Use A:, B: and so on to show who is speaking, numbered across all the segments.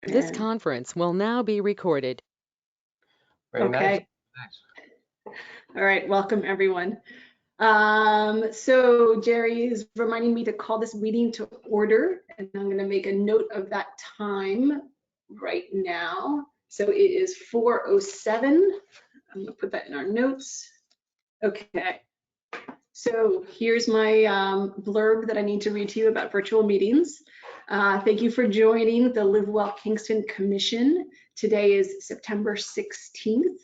A: This conference will now be recorded.
B: Very nice.
C: All right, welcome everyone. So Jerry is reminding me to call this meeting to order, and I'm going to make a note of that time right now. So it is 4:07. I'm going to put that in our notes. Okay. So here's my blurb that I need to read to you about virtual meetings. Thank you for joining the Live Well Kingston Commission. Today is September 16th.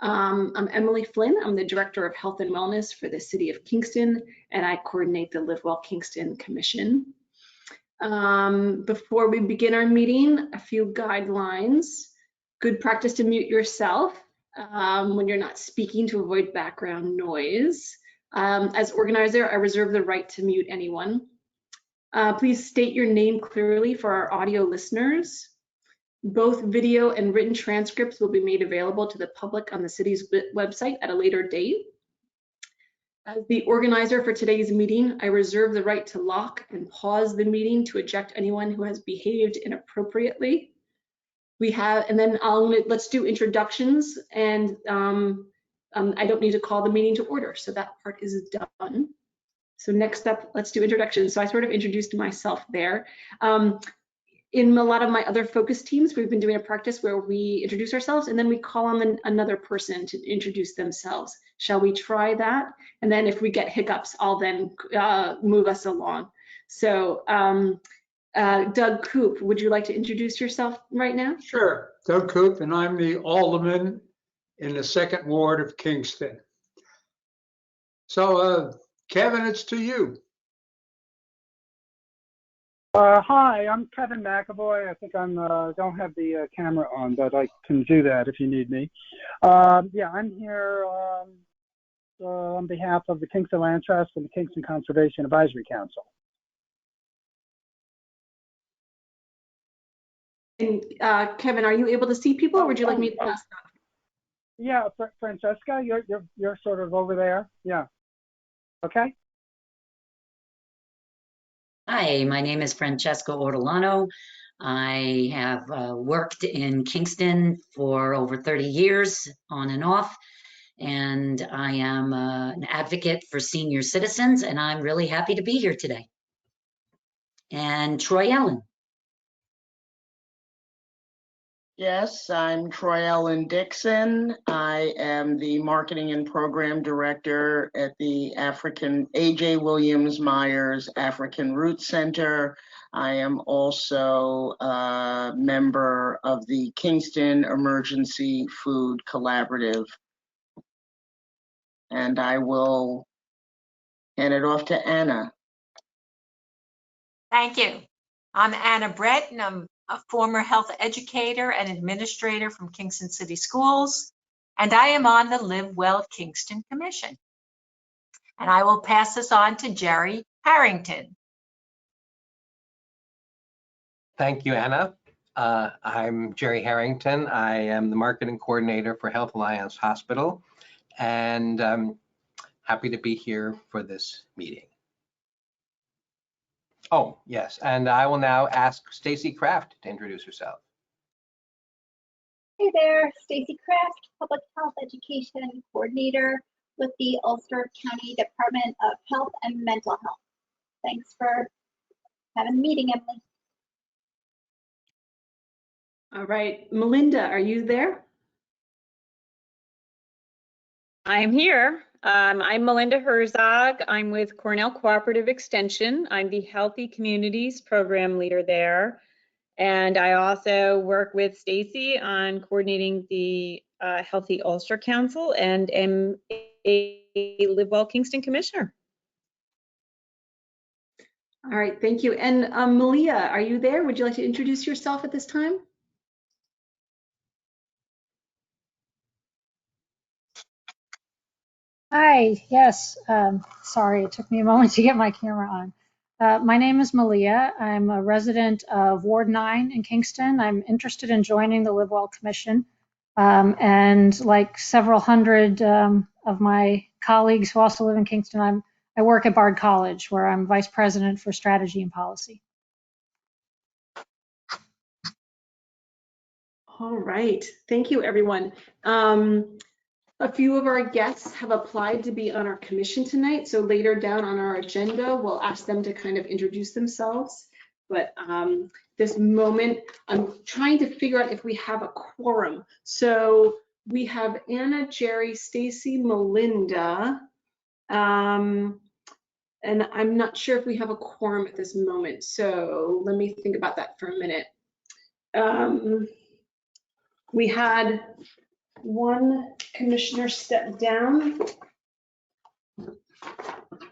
C: I'm Emily Flynn. I'm the Director of Health and Wellness for the City of Kingston, and I coordinate the Live Well Kingston Commission. Before we begin our meeting, a few guidelines. Good practice to mute yourself when you're not speaking to avoid background noise. As organizer, I reserve the right to mute anyone. Please state your name clearly for our audio listeners. Both video and written transcripts will be made available to the public on the city's website at a later date. As the organizer for today's meeting, I reserve the right to lock and pause the meeting to eject anyone who has behaved inappropriately. Let's do introductions, and I don't need to call the meeting to order, so that part is done. So next up, let's do introductions. So I sort of introduced myself there. In a lot of my other focus teams, we've been doing a practice where we introduce ourselves and then we call on another person to introduce themselves. Shall we try that? And then if we get hiccups, I'll then move us along. So Doug Coop, would you like to introduce yourself right now?
D: Sure, Doug Coop, and I'm the Alderman in the 2nd Ward of Kingston. So Kevin, it's to you.
E: Hi, I'm Kevin McAvoy. I think I'm don't have the camera on, but I can do that if you need me. Yeah, I'm here on behalf of the Kingston Land Trust and the Kingston Conservation Advisory Council.
C: And Kevin, are you able to see people, or would you like me to pass that?
E: Yeah, Francesca, you're sort of over there. Yeah. Okay.
F: Hi, my name is Francesca Ortolano. I have worked in Kingston for over 30 years on and off, and I am an advocate for senior citizens, and I'm really happy to be here today. And Troy Allen.
G: Yes, I'm Troy Allen Dixon. I am the Marketing and Program Director at the A.J. Williams Myers African Roots Center. I am also a member of the Kingston Emergency Food Collaborative. And I will hand it off to Anna.
H: Thank you. I'm Anna Brett, and I'm a former health educator and administrator from Kingston City Schools, and I am on the Live Well Kingston Commission. And I will pass this on to Jerry Harrington.
B: Thank you, Anna. I'm Jerry Harrington. I am the marketing coordinator for Health Alliance Hospital, and I'm happy to be here for this meeting. Oh, yes, and I will now ask Stacy Kraft to introduce herself.
I: Hey there, Stacy Kraft, Public Health Education Coordinator with the Ulster County Department of Health and Mental Health. Thanks for having the meeting, Emily.
C: All right, Melinda, are you there?
J: I'm here. I'm Melinda Herzog. I'm with Cornell Cooperative Extension. I'm the Healthy Communities Program Leader there. And I also work with Stacy on coordinating the Healthy Ulster Council and am a Live Well Kingston Commissioner.
C: All right, thank you. And Malia, are you there? Would you like to introduce yourself at this time?
K: Hi, yes. Sorry, it took me a moment to get my camera on. My name is Malia. I'm a resident of Ward 9 in Kingston. I'm interested in joining the Live Well Commission. And like several hundred of my colleagues who also live in Kingston, I work at Bard College, where I'm Vice President for Strategy and Policy.
C: All right, thank you, everyone. A few of our guests have applied to be on our commission tonight, so later down on our agenda, we'll ask them to kind of introduce themselves. But this moment, I'm trying to figure out if we have a quorum. So we have Anna, Jerry, Stacy, Melinda, and I'm not sure if we have a quorum at this moment. So let me think about that for a minute. We had one commissioner step down.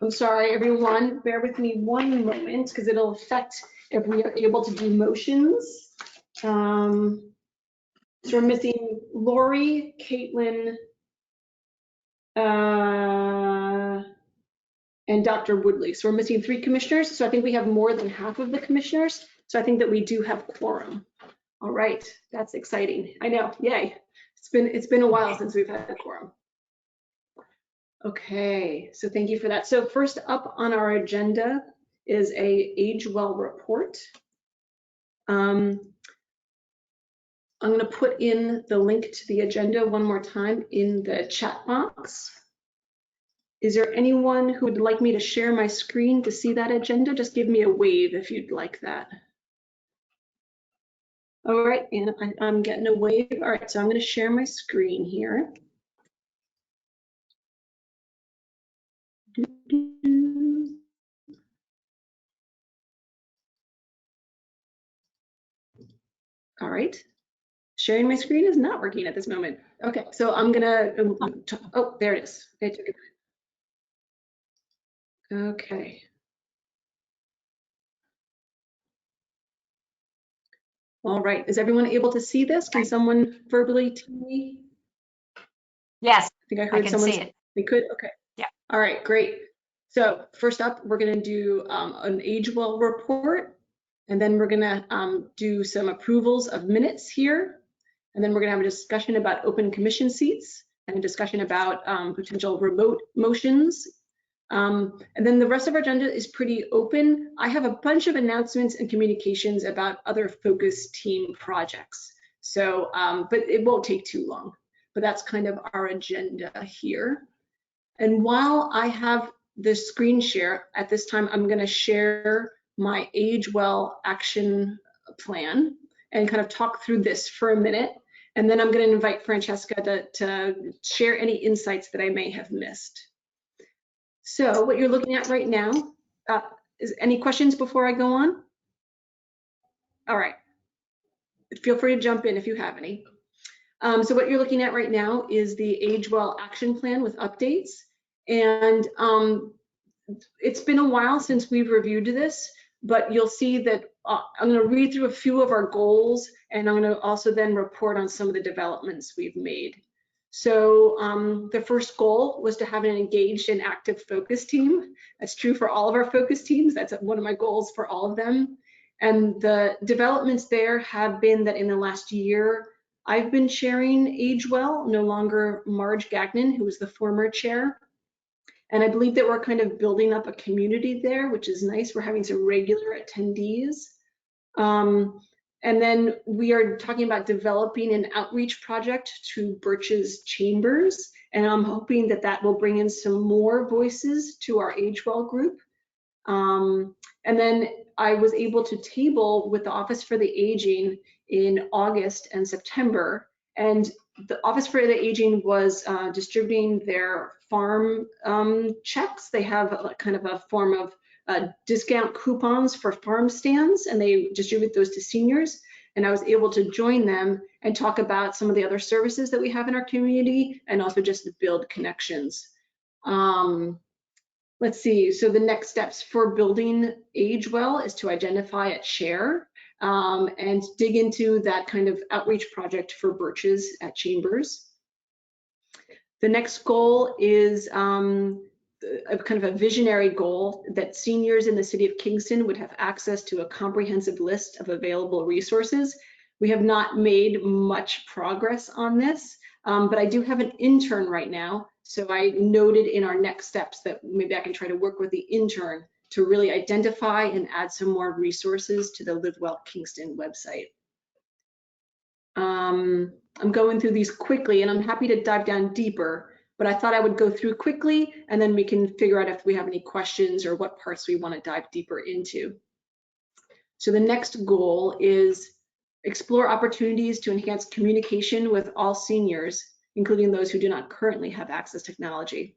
C: I'm sorry, everyone, bear with me one moment because it'll affect if we are able to do motions. So we're missing Lori, Caitlin, and Dr. Woodley. So we're missing 3 commissioners. So I think we have more than half of the commissioners. So I think that we do have quorum. All right, that's exciting. I know, yay. It's been a while since we've had a quorum. Okay, so thank you for that. So first up on our agenda is a Age Well report. I'm going to put in the link to the agenda one more time in the chat box. Is there anyone who would like me to share my screen to see that agenda? Just give me a wave if you'd like that. All right, and I'm getting a wave. All right, so I'm going to share my screen here. All right, sharing my screen is not working at this moment. Okay, so I'm gonna, oh, there it is. I took it. Okay. All right, is everyone able to see this? Can someone verbally tell me?
H: Yes,
C: I think I
H: I
C: heard
H: can
C: someone.
H: see it.
C: They could, okay.
H: Yeah.
C: All right, great. So first up, we're gonna do an Age Well report, and then we're gonna do some approvals of minutes here. And then we're gonna have a discussion about open commission seats and a discussion about potential remote motions. And then the rest of our agenda is pretty open. I have a bunch of announcements and communications about other focus team projects. So, but it won't take too long. But that's kind of our agenda here. And while I have the screen share, at this time, I'm gonna share my Age Well action plan and kind of talk through this for a minute. And then I'm gonna invite Francesca to share any insights that I may have missed. So what you're looking at right now, is any questions before I go on? All right, feel free to jump in if you have any. So what you're looking at right now is the Age Well action plan with updates. And it's been a while since we've reviewed this, but you'll see that I'm going to read through a few of our goals, and I'm going to also then report on some of the developments we've made. So the first goal was to have an engaged and active focus team. That's true for all of our focus teams. That's one of my goals for all of them. And the developments there have been that in the last year, I've been chairing Age Well, no longer Marge Gagnon, who was the former chair. And I believe that we're kind of building up a community there, which is nice. We're having some regular attendees. And then we are talking about developing an outreach project to Birch's Chambers. And I'm hoping that that will bring in some more voices to our Age Well group. And then I was able to table with the Office for the Aging in August and September. And the Office for the Aging was distributing their farm checks. They have a, kind of a form of discount coupons for farm stands, and they distribute those to seniors. And I was able to join them and talk about some of the other services that we have in our community, and also just to build connections. Let's see, so the next steps for building Age Well is to identify a chair and dig into that kind of outreach project for Birches at Chambers. The next goal is a kind of a visionary goal that seniors in the city of Kingston would have access to a comprehensive list of available resources. We have not made much progress on this, but I do have an intern right now. So I noted in our next steps that maybe I can try to work with the intern to really identify and add some more resources to the Live Well Kingston website. I'm going through these quickly and I'm happy to dive down deeper, but I thought I would go through quickly and then we can figure out if we have any questions or what parts we want to dive deeper into. So the next goal is explore opportunities to enhance communication with all seniors, including those who do not currently have access to technology.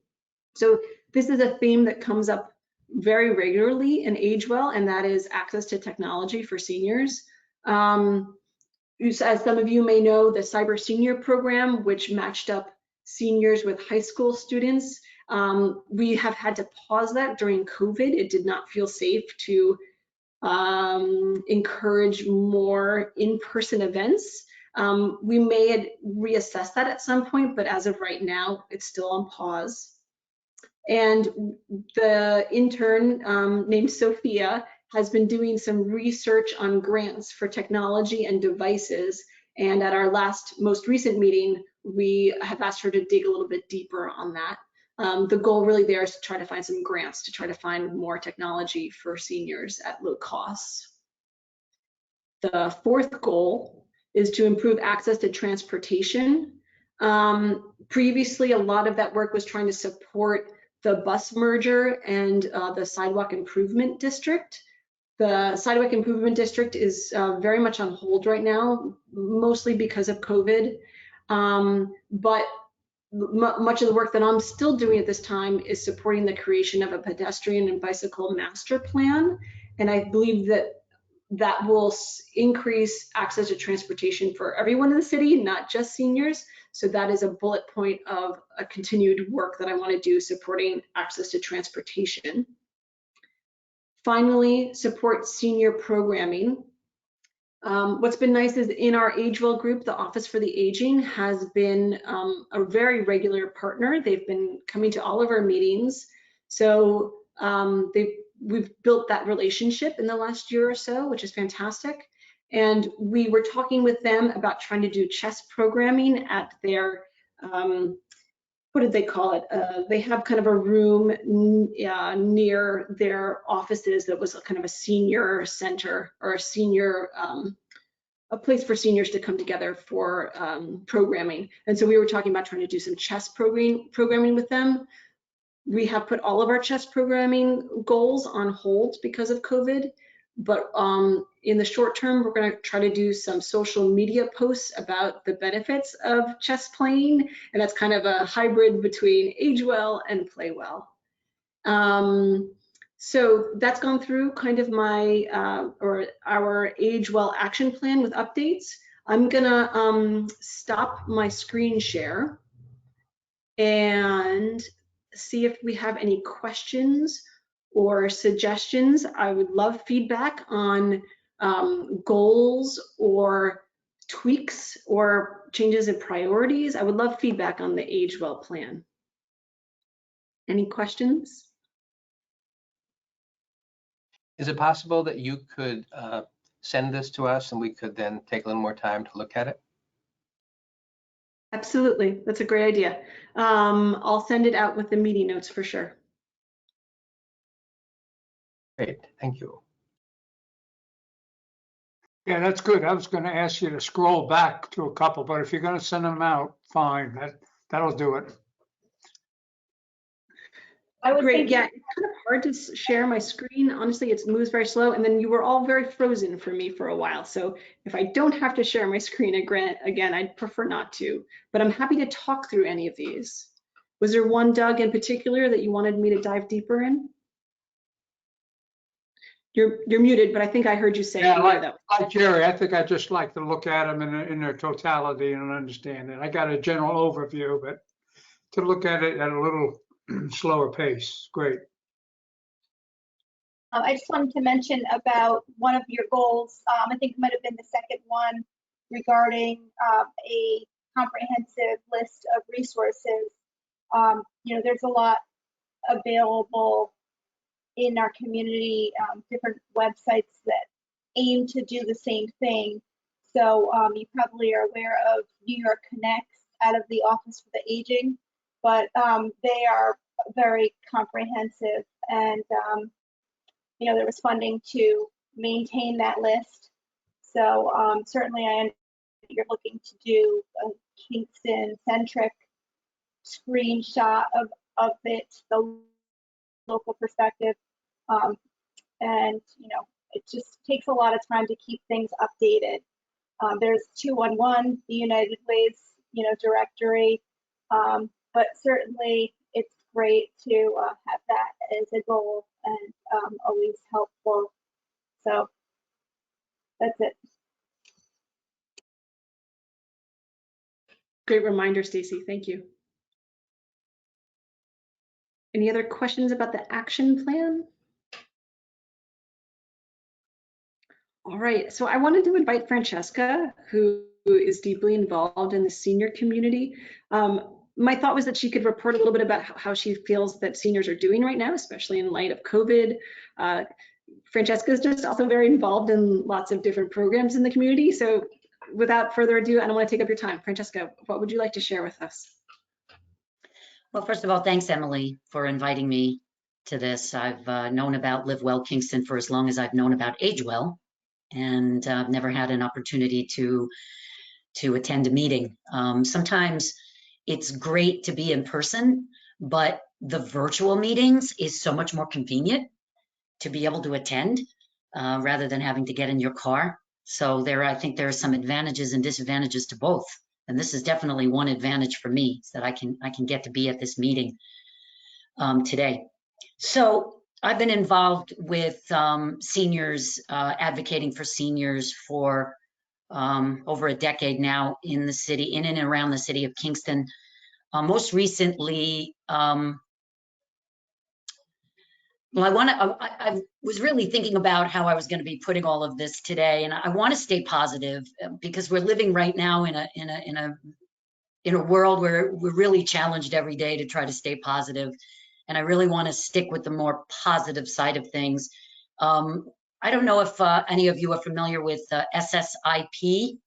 C: So this is a theme that comes up very regularly in AgeWell, and that is access to technology for seniors. As some of you may know, the Cyber Senior Program, which matched up seniors with high school students, we have had to pause that during COVID. It did not feel safe to encourage more in-person events. We may reassess that at some point, but as of right now, it's still on pause. And the intern named Sophia has been doing some research on grants for technology and devices. And at our most recent meeting, we have asked her to dig a little bit deeper on that. The goal really there is to try to find some grants to try to find more technology for seniors at low costs. The fourth goal is to improve access to transportation. Previously, a lot of that work was trying to support the bus merger and the sidewalk improvement district. The sidewalk improvement district is very much on hold right now, mostly because of COVID. But much of the work that I'm still doing at this time is supporting the creation of a pedestrian and bicycle master plan. And I believe that that will increase access to transportation for everyone in the city, not just seniors. So that is a bullet point of a continued work that I want to do supporting access to transportation. Finally, support senior programming. What's been nice is in our AgeWell group, the Office for the Aging has been a very regular partner. They've been coming to all of our meetings. So we've built that relationship in the last year or so, which is fantastic. And we were talking with them about trying to do chess programming at their, what did they call it? They have kind of a room near their offices that was kind of a senior center or a senior, a place for seniors to come together for programming. And so we were talking about trying to do some chess programming with them. We have put all of our chess programming goals on hold because of COVID, but in the short term, we're going to try to do some social media posts about the benefits of chess playing, and that's kind of a hybrid between AgeWell and PlayWell. So that's gone through kind of my or our AgeWell action plan with updates. I'm gonna stop my screen share and see if we have any questions or suggestions. I would love feedback on goals or tweaks or changes in priorities. I would love feedback on the AgeWell plan. Any questions?
B: Is it possible that you could send this to us and we could then take a little more time to look at it?
C: Absolutely, that's a great idea. I'll send it out with the meeting notes for sure.
B: Great, thank you.
D: Yeah, that's good. I was going to ask you to scroll back to a couple, but if you're going to send them out, fine. That'll do it.
C: Great, yeah, it's kind of hard to share my screen. Honestly, it moves very slow, and then you were all very frozen for me for a while. So if I don't have to share my screen again, I'd prefer not to, but I'm happy to talk through any of these. Was there one, Doug, in particular that you wanted me to dive deeper in? You're muted, but I think I heard you say.
D: Yeah, like Jerry, I think I just like to look at them in their totality and understand it. I got a general overview, but to look at it at a little slower pace, great.
I: I just wanted to mention about one of your goals. I think it might have been the second one regarding a comprehensive list of resources. You know, there's a lot available in our community, different websites that aim to do the same thing. So you probably are aware of New York Connects out of the Office for the Aging, but they are very comprehensive, and you know, there was funding to maintain that list. So certainly I you're looking to do a Kingston-centric screenshot of it, the local perspective. And, you know, it just takes a lot of time to keep things updated. There's 211, the United Ways, you know, directory, but certainly it's great to have that as a goal and always helpful. So that's it.
C: Great reminder, Stacy. Thank you. Any other questions about the action plan? All right, so I wanted to invite Francesca, who is deeply involved in the senior community. My thought was that she could report a little bit about how she feels that seniors are doing right now, especially in light of COVID. Francesca is just also very involved in lots of different programs in the community. So without further ado, I don't want to take up your time. Francesca, what would you like to share with us?
F: Well, first of all, thanks, Emily, for inviting me to this. I've known about Live Well Kingston for as long as I've known about Age Well, and I've never had an opportunity to attend a meeting. Sometimes it's great to be in person, but the virtual meetings is so much more convenient to be able to attend rather than having to get in your car. So I think there are some advantages and disadvantages to both. And this is definitely one advantage for me, is that I can get to be at this meeting today. So I've been involved with seniors, advocating for seniors for over a decade now in the city, in and around the city of Kingston. Most recently, well, I was really thinking about how I was going to be putting all of this today, and I want to stay positive because we're living right now in a world where we're really challenged every day to try to stay positive, and I really want to stick with the more positive side of things. I don't know if any of you are familiar with SSIP,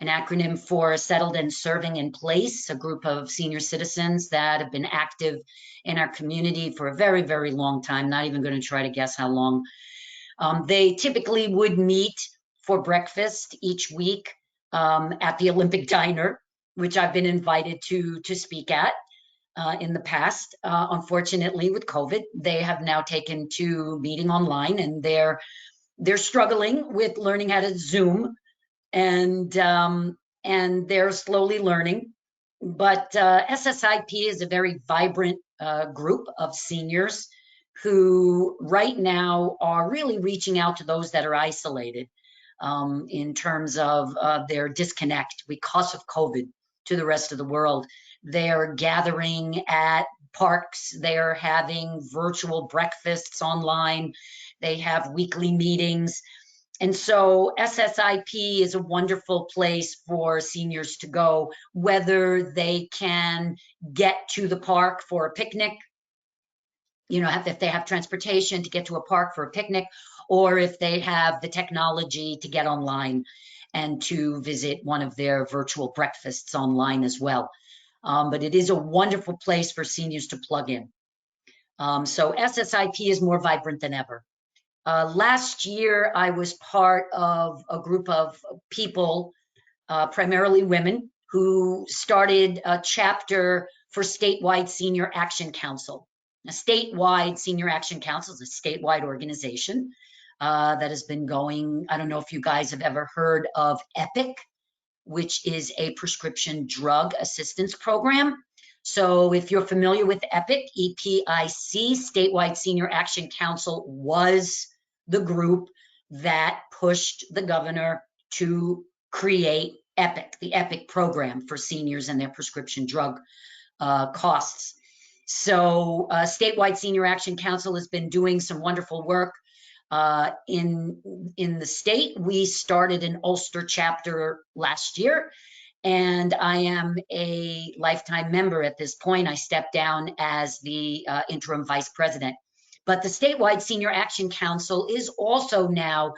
F: an acronym for Settled and Serving in Place, a group of senior citizens that have been active in our community for a very, very long time, not even going to try to guess how long. They typically would meet for breakfast each week at the Olympic Diner, which I've been invited to speak at in the past. Unfortunately, with COVID, they have now taken to meeting online, and they're struggling with learning how to Zoom, and they're slowly learning. But SSIP is a very vibrant group of seniors who right now are really reaching out to those that are isolated in terms of their disconnect because of COVID to the rest of the world. They're gathering at parks, they're having virtual breakfasts online, they have weekly meetings. And so SSIP is a wonderful place for seniors to go, whether they can get to the park for a picnic, you know, if they have transportation to get to a park for a picnic, or if they have the technology to get online and to visit one of their virtual breakfasts online as well. But it is a wonderful place for seniors to plug in. So SSIP is more vibrant than ever. Last year, I was part of a group of people, primarily women, who started a chapter for Statewide Senior Action Council. A Statewide Senior Action Council is a statewide organization that has been going. I don't know if you guys have ever heard of EPIC, which is a prescription drug assistance program. So if you're familiar with EPIC, EPIC, Statewide Senior Action Council, was the group that pushed the governor to create EPIC, the EPIC program for seniors and their prescription drug costs. So Statewide Senior Action Council has been doing some wonderful work in the state. We started an Ulster chapter last year, and I am a lifetime member at this point. I stepped down as the interim vice president. But the Statewide Senior Action Council is also now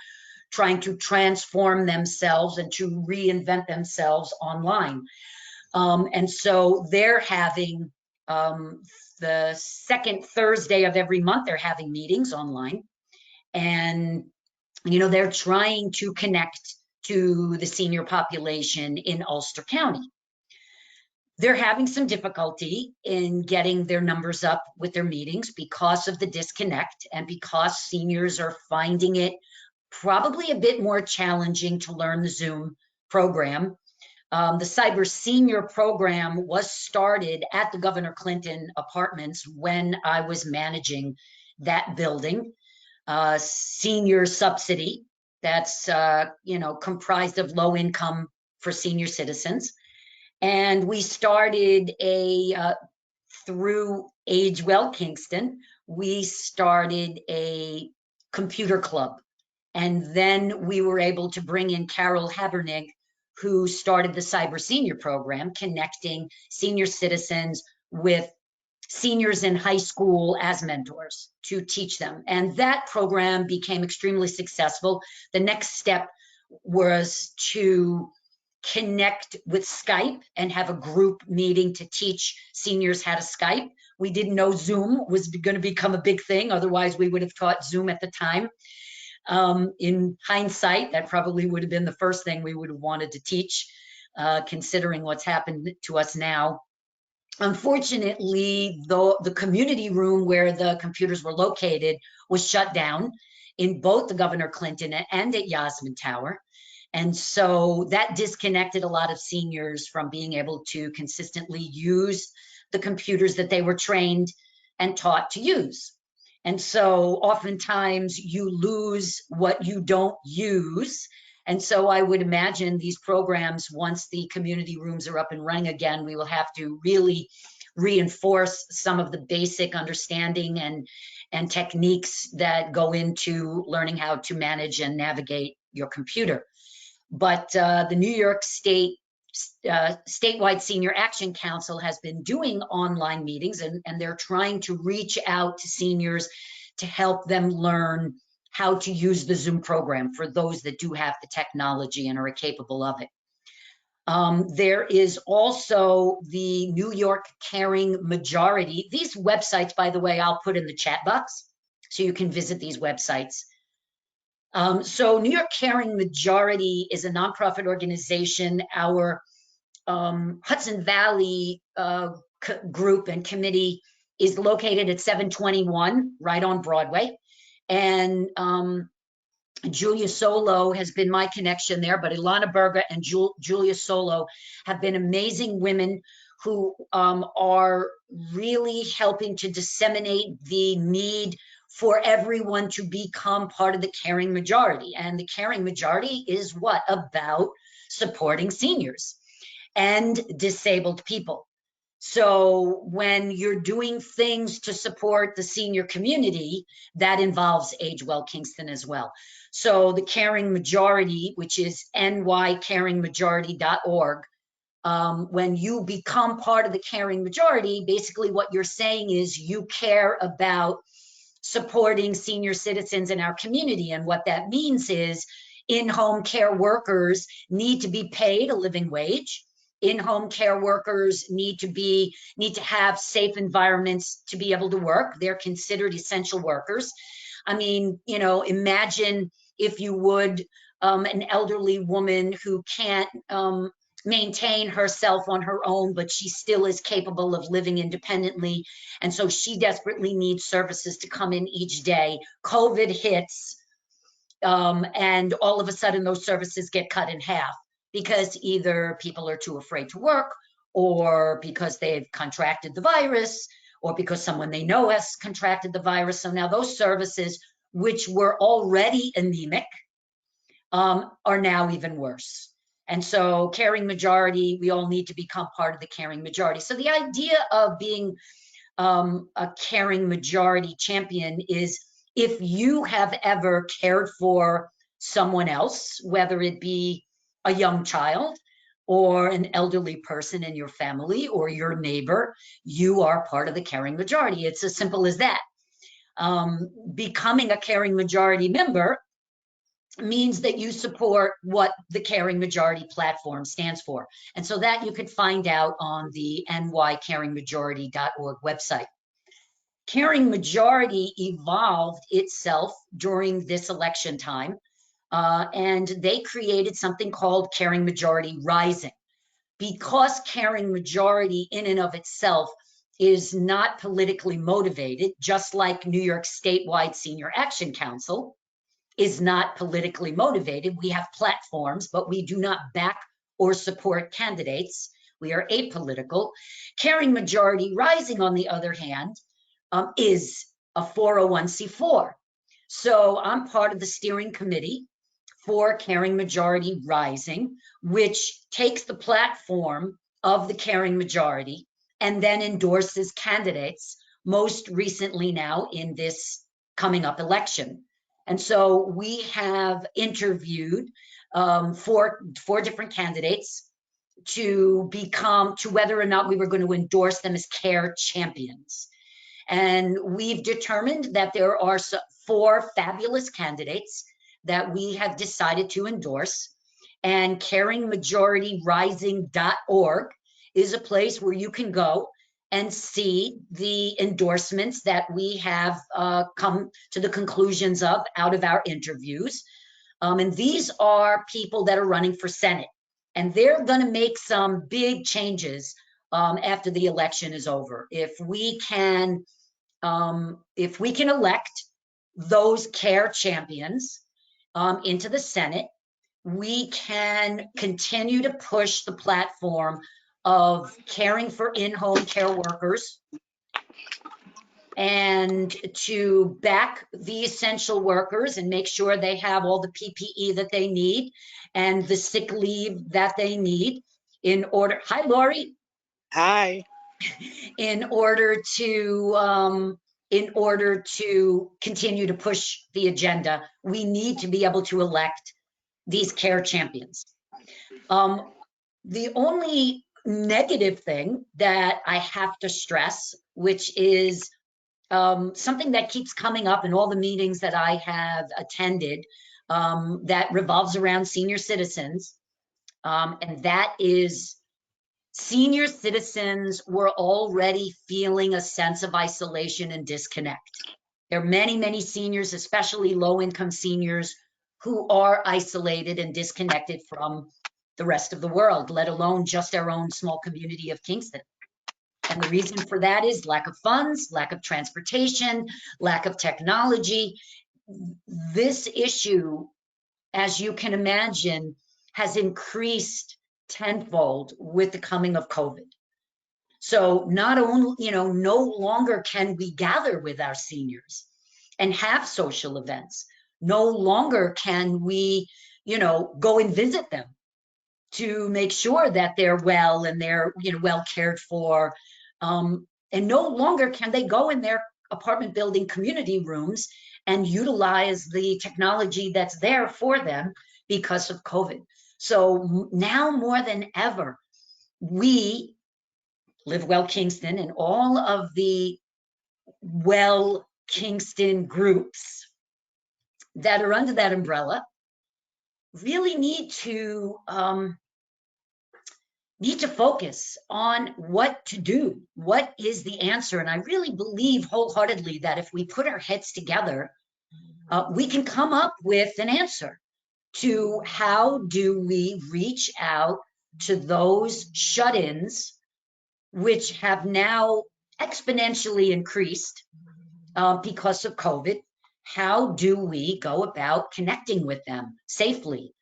F: trying to transform themselves and to reinvent themselves online. And so they're having the second Thursday of every month, they're having meetings online. And, you know, they're trying to connect to the senior population in Ulster County. They're having some difficulty in getting their numbers up with their meetings because of the disconnect and because seniors are finding it probably a bit more challenging to learn the Zoom program. The Cyber Senior program was started at the Governor Clinton Apartments when I was managing that building. Senior subsidy that's comprised of low income for senior citizens. And we started through Age Well Kingston, we started a computer club. And then we were able to bring in Carol Habernig, who started the Cyber Senior program, connecting senior citizens with seniors in high school as mentors to teach them. And that program became extremely successful. The next step was to connect with Skype and have a group meeting to teach seniors how to Skype. We didn't know Zoom was going to become a big thing. Otherwise, we would have taught Zoom at the time. In hindsight, that probably would have been the first thing we would have wanted to teach, considering what's happened to us now. Unfortunately, the community room where the computers were located was shut down in both the Governor Clinton and at Yasmin Tower. And so that disconnected a lot of seniors from being able to consistently use the computers that they were trained and taught to use. And so oftentimes you lose what you don't use. And so I would imagine these programs, once the community rooms are up and running again, we will have to really reinforce some of the basic understanding and techniques that go into learning how to manage and navigate your computer. But the New York State Statewide Senior Action Council has been doing online meetings, and they're trying to reach out to seniors to help them learn how to use the Zoom program for those that do have the technology and are capable of it. There is also the New York Caring Majority. These websites, by the way, I'll put in the chat box so you can visit these websites. So New York Caring Majority is a nonprofit organization. Our Hudson Valley group and committee is located at 721 right on Broadway. And Julia Solo has been my connection there, but Ilana Berger and Julia Solo have been amazing women who are really helping to disseminate the need for everyone to become part of the caring majority. And the caring majority is what? About supporting seniors and disabled people. So when you're doing things to support the senior community, that involves Age Well Kingston as well. So the Caring Majority, which is nycaringmajority.org, when you become part of the Caring Majority, basically what you're saying is you care about supporting senior citizens in our community. And what that means is in-home care workers need to be paid a living wage. In-home care workers need to have safe environments to be able to work. They're considered essential workers. I mean, you know, imagine if you would, an elderly woman who can't maintain herself on her own, but she still is capable of living independently. And so she desperately needs services to come in each day. COVID hits, and all of a sudden those services get cut in half because either people are too afraid to work, or because they've contracted the virus, or because someone they know has contracted the virus. So now those services, which were already anemic, are now even worse. And so Caring Majority, we all need to become part of the Caring Majority. So the idea of being a Caring Majority champion is, if you have ever cared for someone else, whether it be a young child or an elderly person in your family or your neighbor, you are part of the Caring Majority. It's as simple as that. Becoming a Caring Majority member means that you support what the Caring Majority platform stands for. And so that you could find out on the nycaringmajority.org website. Caring Majority evolved itself during this election time. and they created something called Caring Majority Rising. Because Caring Majority in and of itself is not politically motivated, just like New York statewide Senior Action Council is not politically motivated. We have platforms, but we do not back or support candidates. We are apolitical. Caring Majority Rising, on the other hand, is a 401c4. So I'm part of the steering committee for Caring Majority Rising, which takes the platform of the Caring Majority and then endorses candidates, most recently now in this coming up election. And so we have interviewed four different candidates to whether or not we were going to endorse them as care champions. And we've determined that there are 4 fabulous candidates that we have decided to endorse. And caringmajorityrising.org is a place where you can go and see the endorsements that we have come to the conclusions of out of our interviews. And these are people that are running for Senate. And they're going to make some big changes after the election is over. If we can elect those care champions into the Senate, we can continue to push the platform of caring for in-home care workers and to back the essential workers and make sure they have all the PPE that they need and the sick leave that they need in order. Hi, Lori.
L: Hi.
F: In order to continue to push the agenda, we need to be able to elect these care champions. The only negative thing that I have to stress, which is something that keeps coming up in all the meetings that I have attended, that revolves around senior citizens, and that is senior citizens were already feeling a sense of isolation and disconnect. There are many, many seniors, especially low-income seniors, who are isolated and disconnected from the rest of the world, let alone just our own small community of Kingston. And the reason for that is lack of funds, lack of transportation, lack of technology. This issue, as you can imagine, has increased tenfold with the coming of COVID. So not only, no longer can we gather with our seniors and have social events. No longer can we, go and visit them to make sure that they're well and they're, well cared for. And no longer can they go in their apartment building community rooms and utilize the technology that's there for them because of COVID. So now more than ever, we, Live Well Kingston, and all of the Well Kingston groups that are under that umbrella really need to focus on what to do. What is the answer? And I really believe wholeheartedly that if we put our heads together, we can come up with an answer to how do we reach out to those shut-ins, which have now exponentially increased because of COVID. How do we go about connecting with them safely?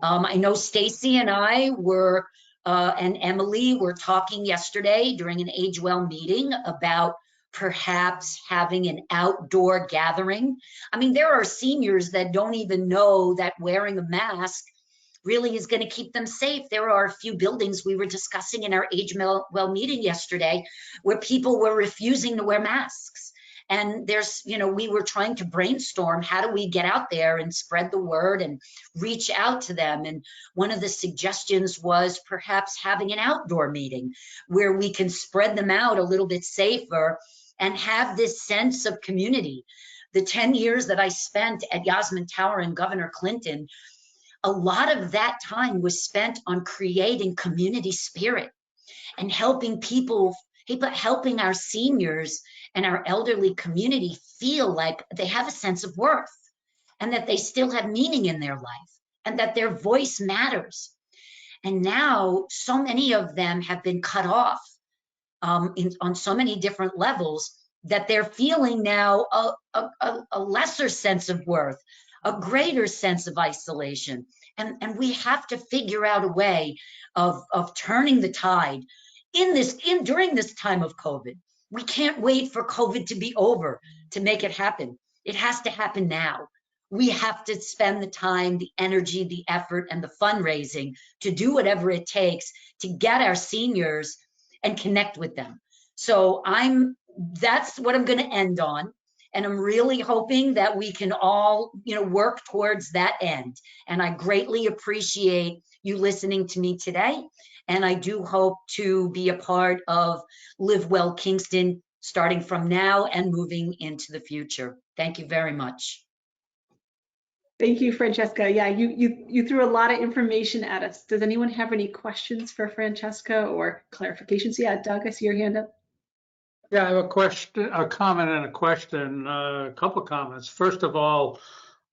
F: I know Stacy and I were, and Emily were talking yesterday during an Age Well meeting about perhaps having an outdoor gathering. I mean, there are seniors that don't even know that wearing a mask really is going to keep them safe. There are a few buildings we were discussing in our Age Well meeting yesterday where people were refusing to wear masks. And there's, we were trying to brainstorm, how do we get out there and spread the word and reach out to them? And one of the suggestions was perhaps having an outdoor meeting where we can spread them out a little bit safer and have this sense of community. The 10 years that I spent at Yasmin Tower and Governor Clinton, a lot of that time was spent on creating community spirit and helping helping our seniors and our elderly community feel like they have a sense of worth and that they still have meaning in their life and that their voice matters. And now so many of them have been cut off on so many different levels that they're feeling now a lesser sense of worth, a greater sense of isolation. And we have to figure out a way of turning the tide during this time of COVID. We can't wait for COVID to be over to make it happen. It has to happen now. We have to spend the time, the energy, the effort, and the fundraising to do whatever it takes to get our seniors and connect with them. So that's what I'm going to end on. And I'm really hoping that we can all, work towards that end. And I greatly appreciate you listening to me today. And I do hope to be a part of Live Well Kingston starting from now and moving into the future. Thank you very much.
C: Thank you, Francesca. Yeah, you threw a lot of information at us. Does anyone have any questions for Francesca or clarifications? Yeah, Doug, I see your hand up.
D: Yeah, I have a question, a comment and a question, a couple of comments. First of all,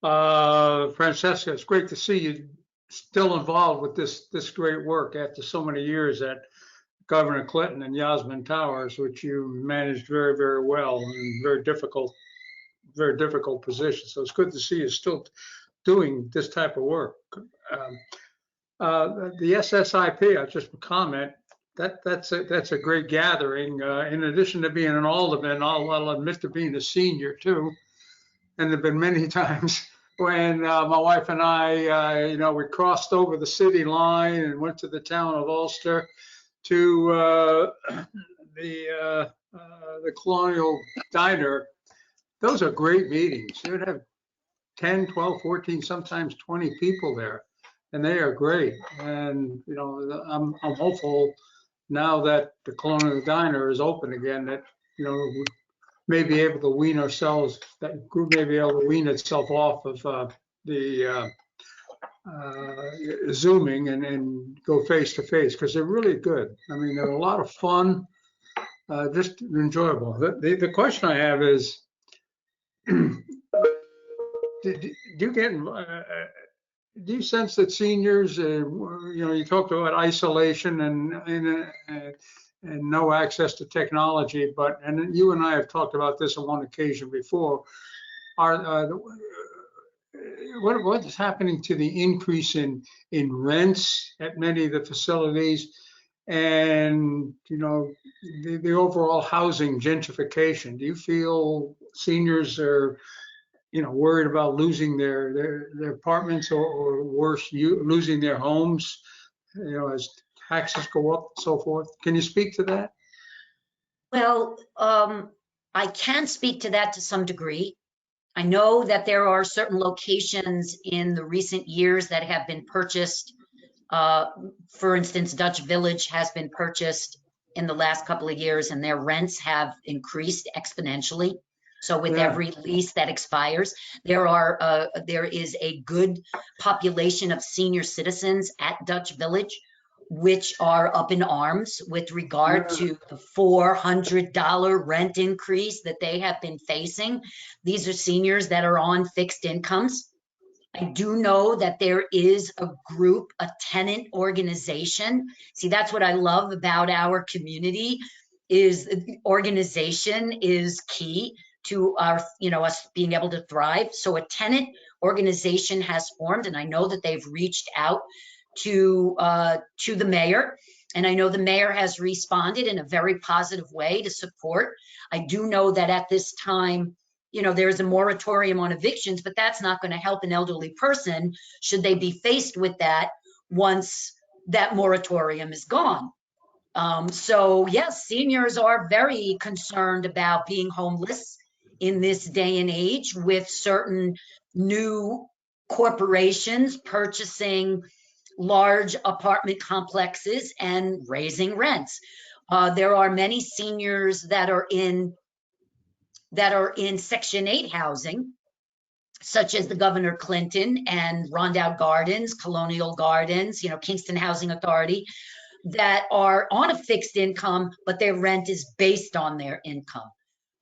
D: Francesca, it's great to see you still involved with this great work after so many years at Governor Clinton and Yasmin Towers, which you managed very, very well in very difficult position. So it's good to see you still doing this type of work. The SSIP, I'll just comment, that's a great gathering. In addition to being an alderman, I'll admit to being a senior too. And there've been many times when my wife and I, we crossed over the city line and went to the town of Ulster to the Colonial Diner. Those are great meetings. You would have 10, 12, 14, sometimes 20 people there, and they are great. And, I'm hopeful now that the Colonial Diner is open again, that, we may be able to wean ourselves, that group may be able to wean itself off of the Zooming and go face to face, because they're really good. I mean, they're a lot of fun, just enjoyable. The question I have is, do you sense that seniors, you talked about isolation and no access to technology, and you and I have talked about this on one occasion before, what is happening to the increase in rents at many of the facilities, and the overall housing gentrification? Do you feel seniors are worried about losing their apartments, or worse, losing their homes, as taxes go up and so forth? Can you speak to that?
F: Well, I can speak to that to some degree. I know that there are certain locations in the recent years that have been purchased. For instance, Dutch Village has been purchased in the last couple of years, and their rents have increased exponentially. So with every lease that expires, there is a good population of senior citizens at Dutch Village, which are up in arms with regard to the $400 rent increase that they have been facing. These are seniors that are on fixed incomes. I do know that there is a group, a tenant organization. See, that's what I love about our community, is organization is key to our, us being able to thrive. So a tenant organization has formed, and I know that they've reached out to the mayor, and I know the mayor has responded in a very positive way to support. I do know that at this time, there is a moratorium on evictions, but that's not going to help an elderly person should they be faced with that once that moratorium is gone. So yes, seniors are very concerned about being homeless in this day and age, with certain new corporations purchasing large apartment complexes and raising rents. There are many seniors that are in Section 8 housing, such as the Governor Clinton and Rondout Gardens, Colonial Gardens, Kingston Housing Authority, that are on a fixed income, but their rent is based on their income.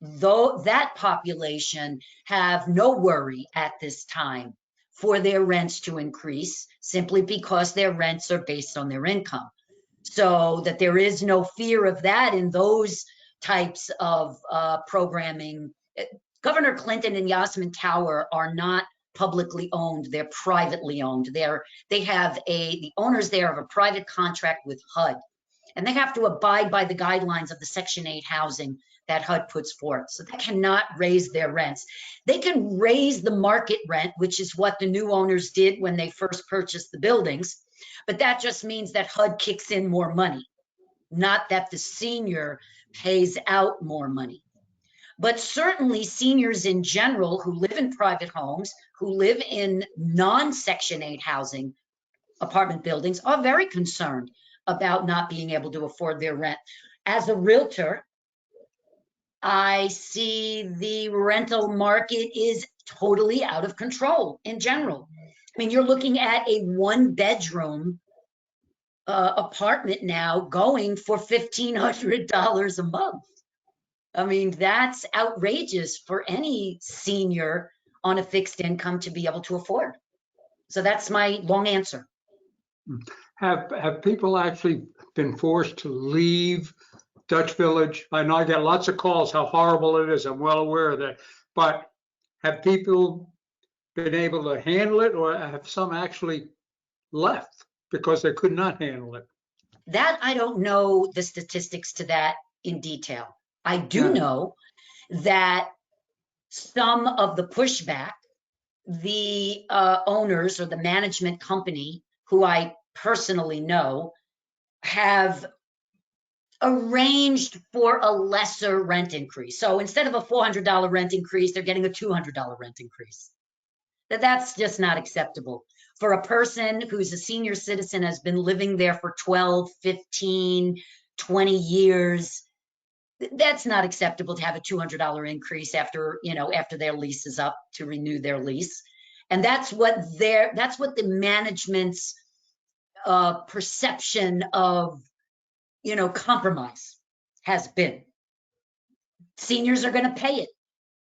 F: though that population have no worry at this time for their rents to increase, simply because their rents are based on their income. So that there is no fear of that in those types of programming. Governor Clinton and Yasmin Tower are not publicly owned, they're privately owned. The owners there have a private contract with HUD, and they have to abide by the guidelines of the Section 8 housing that HUD puts forth. So they cannot raise their rents. They can raise the market rent, which is what the new owners did when they first purchased the buildings, but that just means that HUD kicks in more money, not that the senior pays out more money. But certainly seniors in general who live in private homes, who live in non-Section 8 housing apartment buildings, are very concerned about not being able to afford their rent. As a realtor, I see the rental market is totally out of control in general. I mean, you're looking at a 1-bedroom apartment now going for $1,500 a month. I mean, that's outrageous for any senior on a fixed income to be able to afford. So that's my long answer.
D: Have people actually been forced to leave Dutch Village? I know I get lots of calls how horrible it is. I'm well aware of that. But have people been able to handle it, or have some actually left because they could not handle it?
F: That I don't know the statistics to that in detail. I do know that some of the pushback, the owners or the management company, who I personally know, have arranged for a lesser rent increase. So instead of a $400 rent increase, they're getting a $200 rent increase. That's just not acceptable. For a person who's a senior citizen, has been living there for 12, 15, 20 years, that's not acceptable to have a $200 increase after their lease is up, to renew their lease. And that's what the management's perception of, compromise has been. Seniors are going to pay it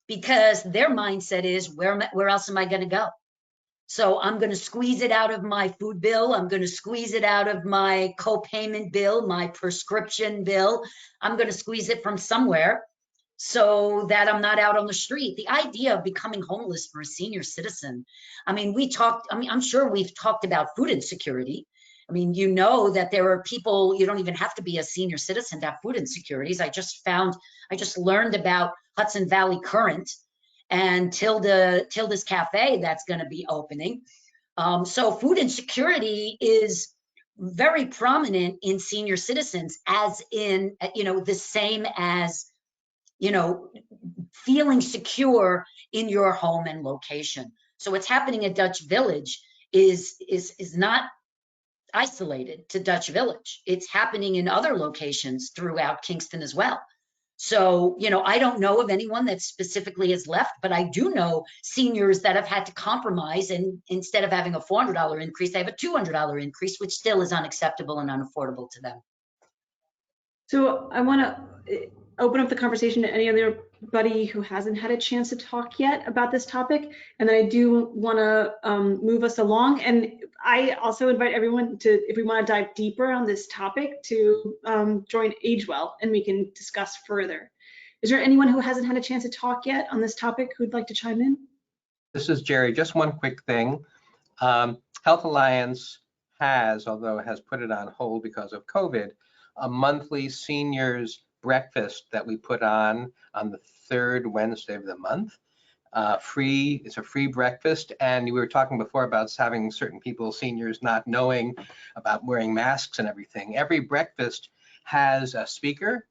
F: because their mindset is, where else am I going to go? So I'm going to squeeze it out of my food bill. I'm going to squeeze it out of my co-payment bill, my prescription bill. I'm going to squeeze it from somewhere so that I'm not out on the street. The idea of becoming homeless for a senior citizen, I'm sure we've talked about food insecurity. I mean, that there are people, you don't even have to be a senior citizen to have food insecurities. I just learned about Hudson Valley Current and Tilda's Cafe that's going to be opening. So food insecurity is very prominent in senior citizens, as in, the same as, feeling secure in your home and location. So what's happening at Dutch Village is not isolated to Dutch Village. It's happening in other locations throughout Kingston as well. So, I don't know of anyone that specifically has left, but I do know seniors that have had to compromise, and instead of having a $400 increase, they have a $200 increase, which still is unacceptable and unaffordable to them.
C: So I want to open up the conversation to anybody who hasn't had a chance to talk yet about this topic. And then I do want to move us along. And I also invite everyone to, if we want to dive deeper on this topic, to join AgeWell and we can discuss further. Is there anyone who hasn't had a chance to talk yet on this topic who'd like to chime in?
B: This is Jerry. Just one quick thing. Health Alliance has, although it has put it on hold because of COVID, a monthly seniors breakfast that we put on the third Wednesday of the month. It's a free breakfast, and we were talking before about having certain people, seniors, not knowing about wearing masks and everything. Every breakfast has a speaker,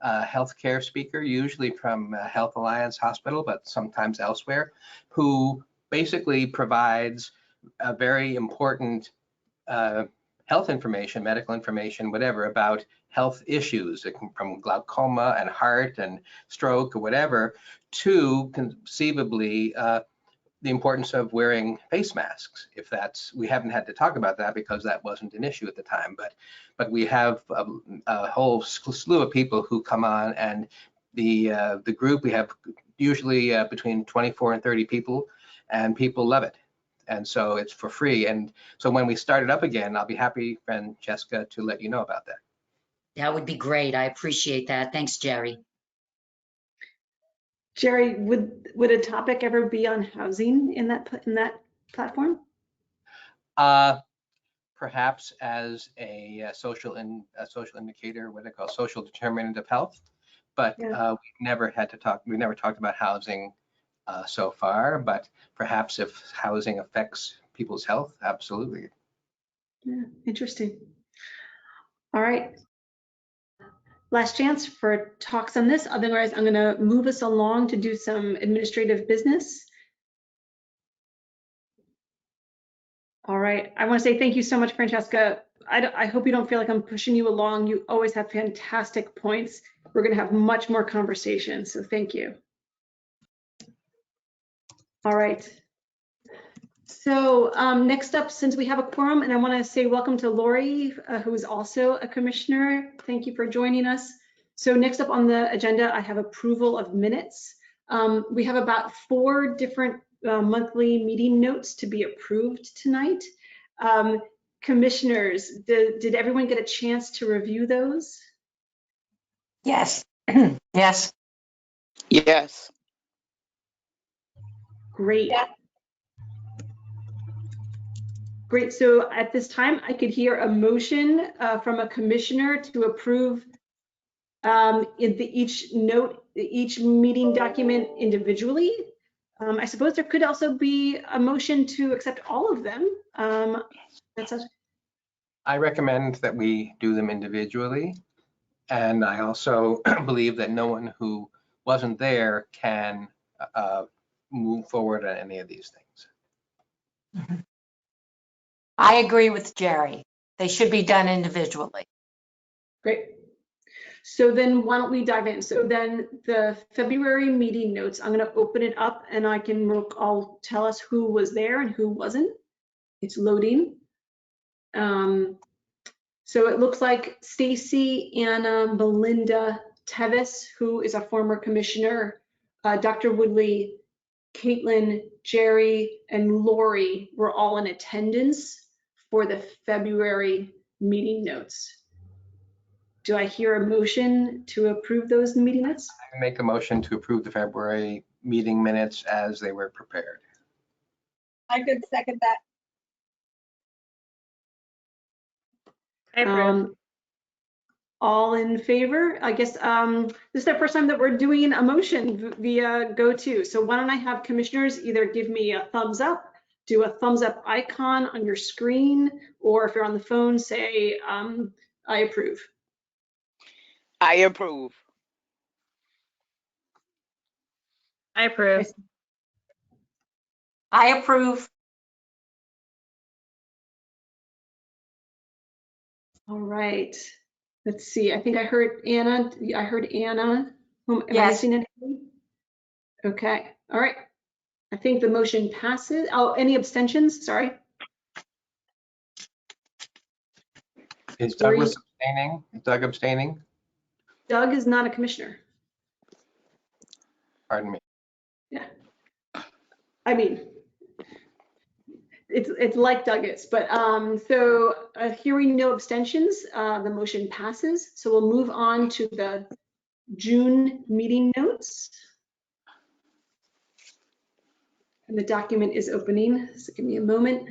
B: a healthcare speaker, usually from Health Alliance Hospital, but sometimes elsewhere, who basically provides a very important health information, medical information, whatever, about health issues, from glaucoma and heart and stroke or whatever, to conceivably the importance of wearing face masks. We haven't had to talk about that because that wasn't an issue at the time, but we have a whole slew of people who come on and the group. We have usually between 24 and 30 people, and people love it. And so it's for free. And so when we start it up again, I'll be happy, Francesca, to let you know about that.
F: That would be great. I appreciate that. Thanks, Jerry.
C: Jerry, would a topic ever be on housing in that platform?
B: Perhaps as a social indicator, what I call social determinant of health. But
C: Yeah.
B: we've never talked about housing so far, but perhaps if housing affects people's health, absolutely.
C: Yeah, interesting. All right. Last chance for talks on this. Otherwise, I'm going to move us along to do some administrative business. All right. I want to say thank you so much, Francesca. I hope you don't feel like I'm pushing you along. You always have fantastic points. We're going to have much more conversation, so thank you. All right. So next up, since we have a quorum, and I want to say welcome to Lori, who is also a commissioner. Thank you for joining us. So next up on the agenda, I have approval of minutes. We have about 4 different monthly meeting notes to be approved tonight. Commissioners, did everyone get a chance to review those?
H: Yes. Yes.
G: Yes.
C: Great.
I: Yeah.
C: Great. So at this time, I could hear a motion from a commissioner to approve each meeting document individually. I suppose there could also be a motion to accept all of them.
B: I recommend that we do them individually. And I also believe that no one who wasn't there can move forward on any of these things.
H: I agree with Jerry. They should be done individually.
C: Great. So then why don't we dive in? So then the February meeting notes, I'm going to open it up and I'll tell us who was there and who wasn't. It's loading. So it looks like Stacy, Anna, Belinda, Tevis, who is a former commissioner, Dr. Woodley, Caitlin, Jerry, and Lori were all in attendance for the February meeting notes. Do I hear a motion to approve those meeting minutes?
B: I make a motion to approve the February meeting minutes as they were prepared.
I: I could second that.
J: I approve.
C: All in favor? I guess this is the first time that we're doing a motion via GoTo. So why don't I have commissioners either give me a thumbs up, do a thumbs up icon on your screen, or if you're on the phone, say I approve.
G: I approve.
J: I approve.
H: I approve.
C: All right. Let's see. I think I heard Anna. I heard Anna. Am I
H: Yes.
C: missing anything? Okay. All right. I think the motion passes. Oh, any abstentions? Sorry.
B: Is Douglas abstaining? Is Doug abstaining?
C: Doug is not a commissioner.
B: Pardon me.
C: Yeah. I mean, it's like Doug is, but so hearing no abstentions, the motion passes. So we'll move on to the June meeting notes. And the document is opening, so give me a moment.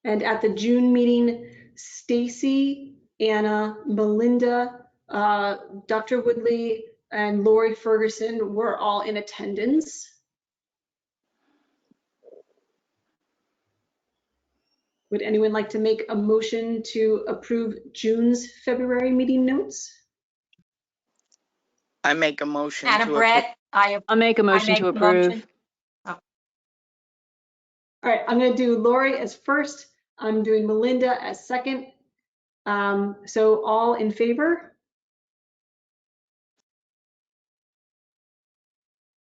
C: And at the June meeting, Stacy, Anna, Melinda, Dr. Woodley, and Lori Ferguson were all in attendance. Would anyone like to make a motion to approve June's February meeting notes?
G: I make a motion
H: Anna
G: to
H: Brett,
J: I'll make a motion
H: make
J: to
H: the
J: approve.
H: motion.
C: All right, I'm going to do Lori as first. I'm doing Melinda as second. So all in favor?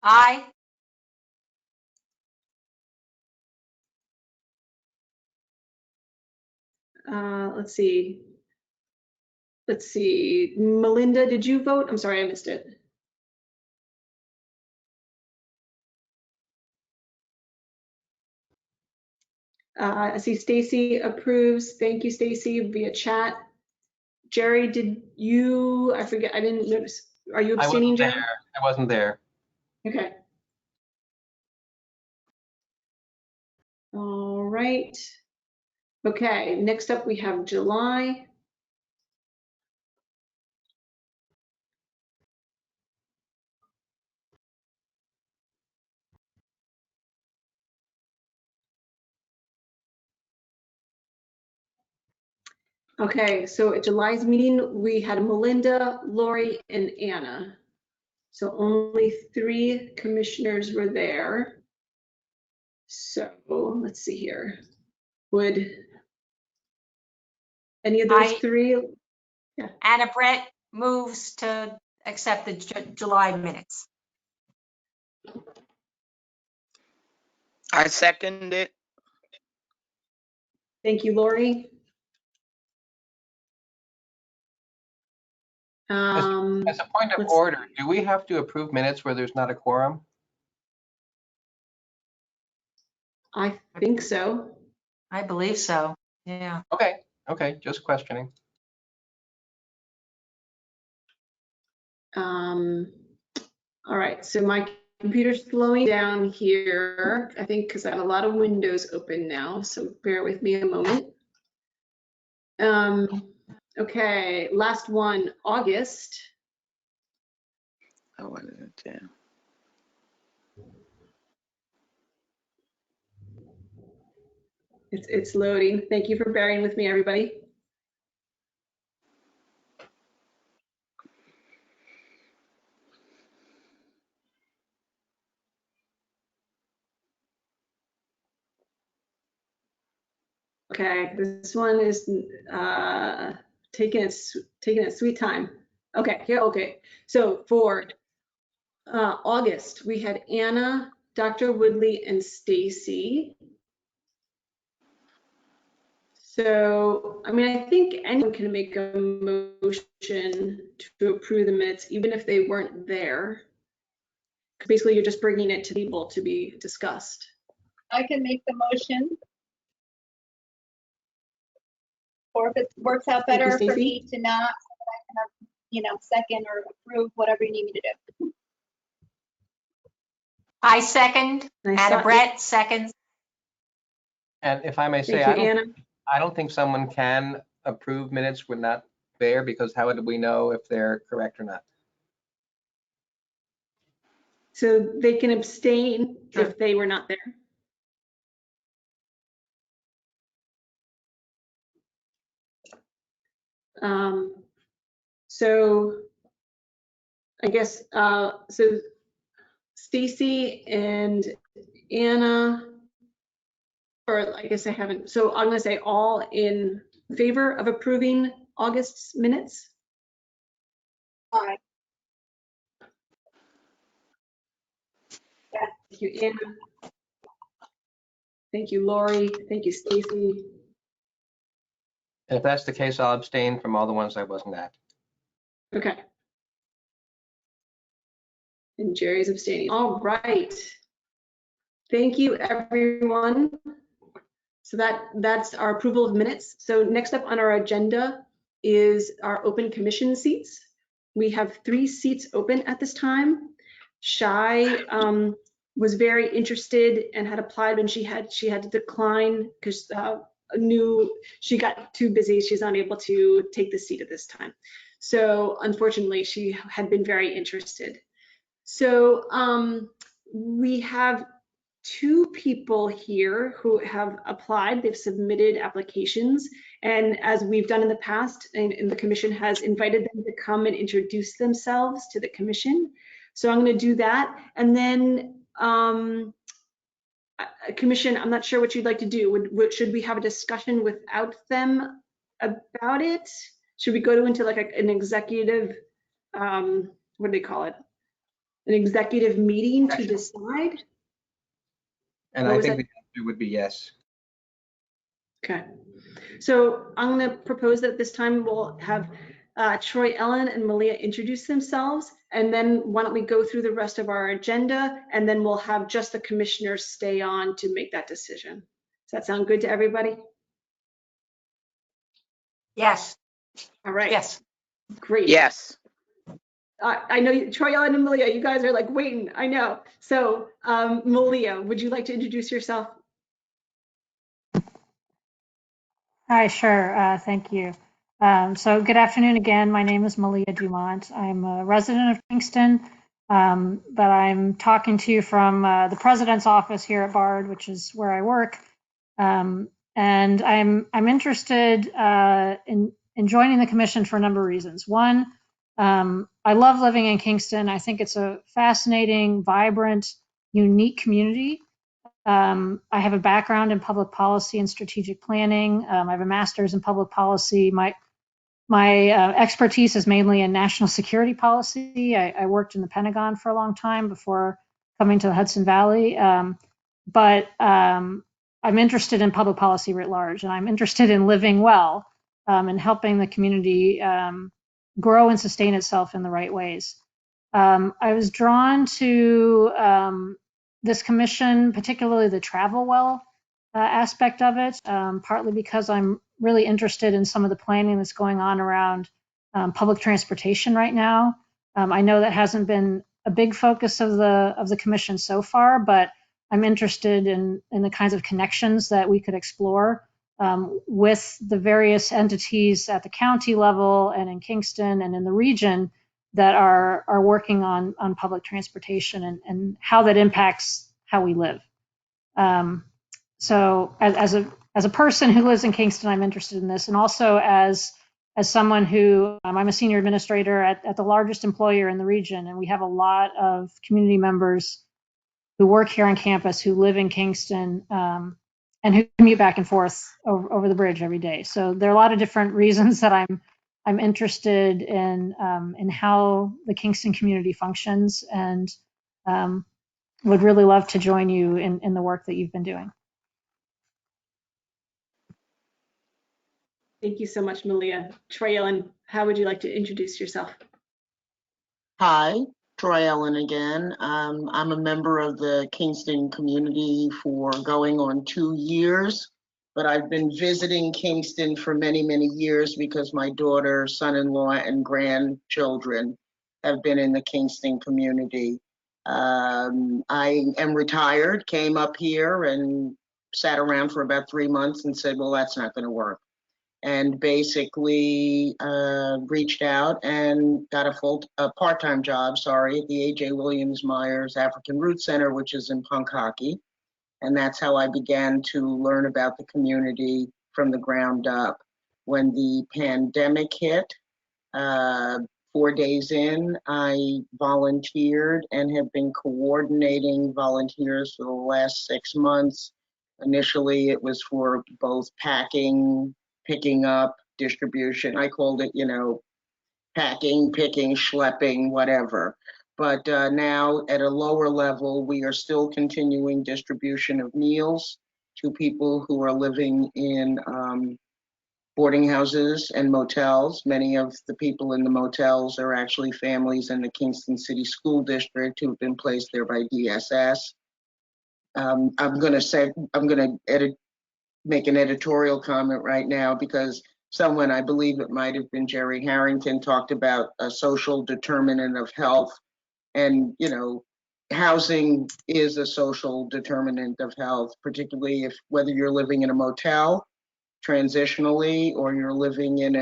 H: Aye.
C: Let's see. let's see, Melinda, did you vote? I'm sorry, I missed it. I see Stacy approves. Thank you, Stacy, via chat. Jerry, did you, I forget, I didn't notice. Are you
B: I
C: abstaining,
B: wasn't
C: Jerry?
B: there. I wasn't there.
C: Okay. All right. Okay, next up we have July. Okay, so at July's meeting, we had Melinda, Lori, and Anna. So only 3 commissioners were there. So let's see here. Would any of those 3?
H: Anna Brett moves to accept the July minutes.
G: I second it.
C: Thank you, Lori.
B: As a point of
C: let's-
B: order, do we have to approve minutes where there's not a quorum?
C: I think so.
H: I believe so. Yeah.
B: Okay, just questioning.
C: All right, so my computer's slowing down here, I think because I have a lot of windows open now, so bear with me a moment. Okay, last one, August.
G: Oh, what is it? Yeah.
C: It's loading. Thank you for bearing with me, everybody. Okay, this one is taking its sweet time. Okay, here, okay. So for August, we had Anna, Dr. Woodley, and Stacy. So, I mean, I think anyone can make a motion to approve the minutes, even if they weren't there. Basically, you're just bringing it to the table to be discussed.
I: I can make the motion. Or if it works out
C: Thank you,
I: better for
C: Stacey.
I: me to not, I can, second or approve, whatever you need me to do.
H: I second.
C: Nice
H: Anna
C: shot.
H: Brett seconds.
B: And if I may say,
C: Thank you, Anna.
B: I don't think someone can approve minutes when not there, because how would we know if they're correct or not?
C: So they can abstain
H: Sure.
C: if they were not there. So I guess, so Stacy and Anna, or I guess I haven't, so I'm gonna say all in favor of approving August's minutes?
I: Aye.
C: Thank you, Anna. Thank you, Lori. Thank you, Stacy.
B: And if that's the case, I'll abstain from all the ones I wasn't at.
C: Okay. And Jerry's abstaining. All right. Thank you, everyone. So that's our approval of minutes. So next up on our agenda is our open commission seats. We have 3 seats open at this time. Shai was very interested and had applied, and she had to decline because she got too busy. She's unable to take the seat at this time. So unfortunately, she had been very interested. So we have 2 people here who have applied. They've submitted applications. And as we've done in the past, and the commission has invited them to come and introduce themselves to the commission. So I'm going to do that. And then commission, I'm not sure what you'd like to do. Should we have a discussion without them about it? Should we go into like an executive, what do they call it? An executive meeting to decide?
B: And
C: What
B: I
C: was
B: think
C: that?
B: the answer would be yes.
C: Okay, so I'm going to propose that this time we'll have Troy Ellen and Malia introduce themselves, and then why don't we go through the rest of our agenda, and then we'll have just the commissioners stay on to make that decision. Does that sound good to everybody?
H: Yes,
C: All right.
H: yes.
C: Great.
L: Yes.
C: I know Troy Ellen and Malia, you guys are like waiting. I know. So Malia, would you like to introduce yourself?
K: Hi, sure. Thank you. So good afternoon again. My name is Malia Dumont. I'm a resident of Kingston, but I'm talking to you from the president's office here at Bard, which is where I work. And I'm interested in joining the commission for a number of reasons. One, I love living in Kingston. I think it's a fascinating, vibrant, unique community. I have a background in public policy and strategic planning. I have a master's in public policy. My expertise is mainly in national security policy. I worked in the Pentagon for a long time before coming to the Hudson Valley. But I'm interested in public policy writ large, and I'm interested in living well and helping the community grow and sustain itself in the right ways. I was drawn to this commission, particularly the travel well aspect of it, partly because I'm really interested in some of the planning that's going on around public transportation right now. I know that hasn't been a big focus of the commission so far, but I'm interested in the kinds of connections that we could explore with the various entities at the county level and in Kingston and in the region that are working on public transportation and how that impacts how we live. So as a person who lives in Kingston, I'm interested in this, and also as someone who I'm a senior administrator at the largest employer in the region, and we have a lot of community members who work here on campus who live in Kingston and who commute back and forth over the bridge every day. So there are a lot of different reasons that I'm interested in how the Kingston community functions, and would really love to join you in the work that you've been doing.
C: Thank you so much, Malia. Troy Ellen, how would you like to introduce yourself?
G: Hi, Troy Ellen again. I'm a member of the Kingston community for going on 2 years, but I've been visiting Kingston for many, many years because my daughter, son-in-law, and grandchildren have been in the Kingston community. I am retired, came up here and sat around for about 3 months and said, well, that's not going to work. And basically reached out and got a part-time job, at the A.J. Williams Myers African Roots Center, which is in Punkhaki. And that's how I began to learn about the community from the ground up. When the pandemic hit, 4 days in, I volunteered and have been coordinating volunteers for the last 6 months. Initially, it was for both packing, picking up, distribution. I called it, packing, picking, schlepping, whatever. But now at a lower level, we are still continuing distribution of meals to people who are living in boarding houses and motels. Many of the people in the motels are actually families in the Kingston City School District who've been placed there by DSS. I'm going to make an editorial comment right now because someone, I believe it might have been Jerry Harrington, talked about a social determinant of health. And, housing is a social determinant of health, particularly whether you're living in a motel transitionally or you're living in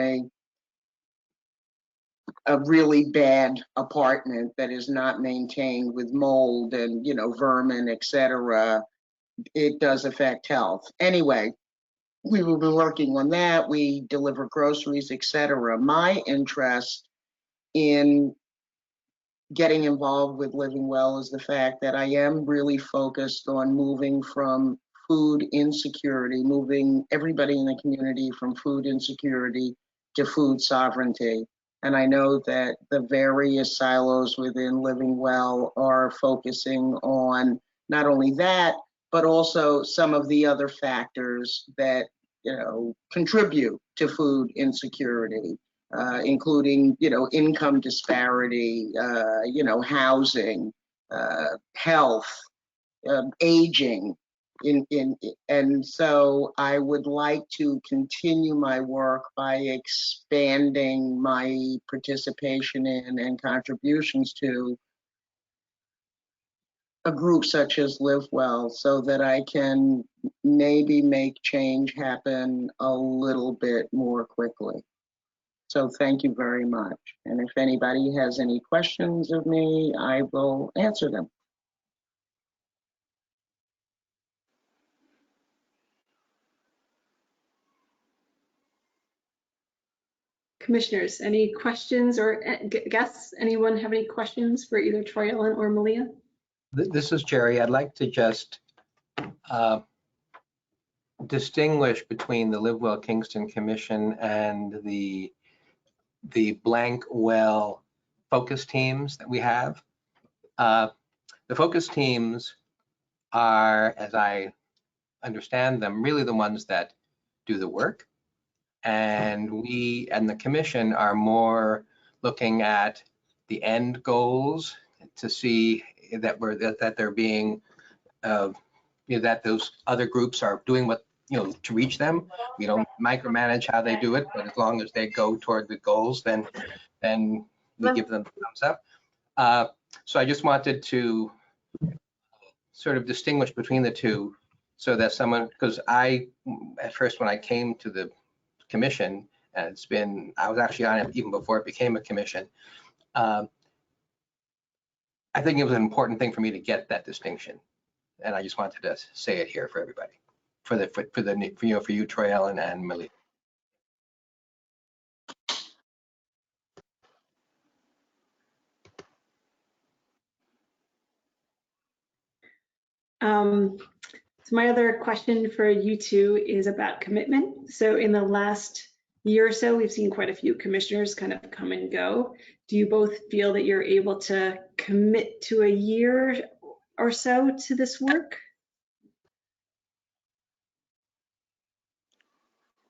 G: a really bad apartment that is not maintained with mold and, vermin, etc. It does affect health. Anyway, we will be working on that. We deliver groceries, etc. My interest in getting involved with Living Well is the fact that I am really focused on moving from food insecurity, moving everybody in the community from food insecurity to food sovereignty. And I know that the various silos within Living Well are focusing on not only that, but also some of the other factors that contribute to food insecurity. including, income disparity, housing, health, aging. And so I would like to continue my work by expanding my participation in and contributions to a group such as Live Well, so that I can maybe make change happen a little bit more quickly. So thank you very much. And if anybody has any questions of me, I will answer them.
C: Commissioners, any questions or guests? Anyone have any questions for either Troy Ellen or Malia?
B: This is Jerry. I'd like to just distinguish between the Live Well Kingston Commission and the blank well focus teams that we have. The focus teams are, as I understand them, really the ones that do the work. And we and the commission are more looking at the end goals to see that that they're being, that those other groups are doing what, to reach them. We don't micromanage how they do it, but as long as they go toward the goals, then we give them the thumbs up. So I just wanted to sort of distinguish between the two, so that someone, because at first when I came to the commission, and I was actually on it even before it became a commission, I think it was an important thing for me to get that distinction. And I just wanted to say it here for everybody, for you, Troy Ellen and Malia.
C: So my other question for you two is about commitment. So in the last year or so, we've seen quite a few commissioners kind of come and go. Do you both feel that you're able to commit to a year or so to this work?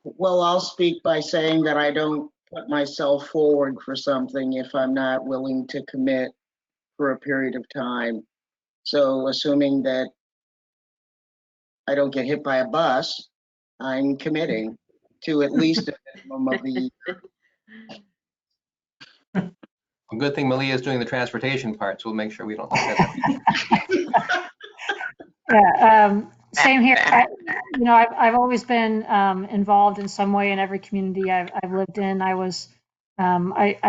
G: Well, I'll speak by saying that I don't put myself forward for something if I'm not willing to commit for a period of time. So assuming that I don't get hit by a bus, I'm committing to at least a minimum of the year.
B: A good thing Malia is doing the transportation part, so we'll make sure we don't.
K: Yeah, same here. I've always been involved in some way in every community I've lived in. I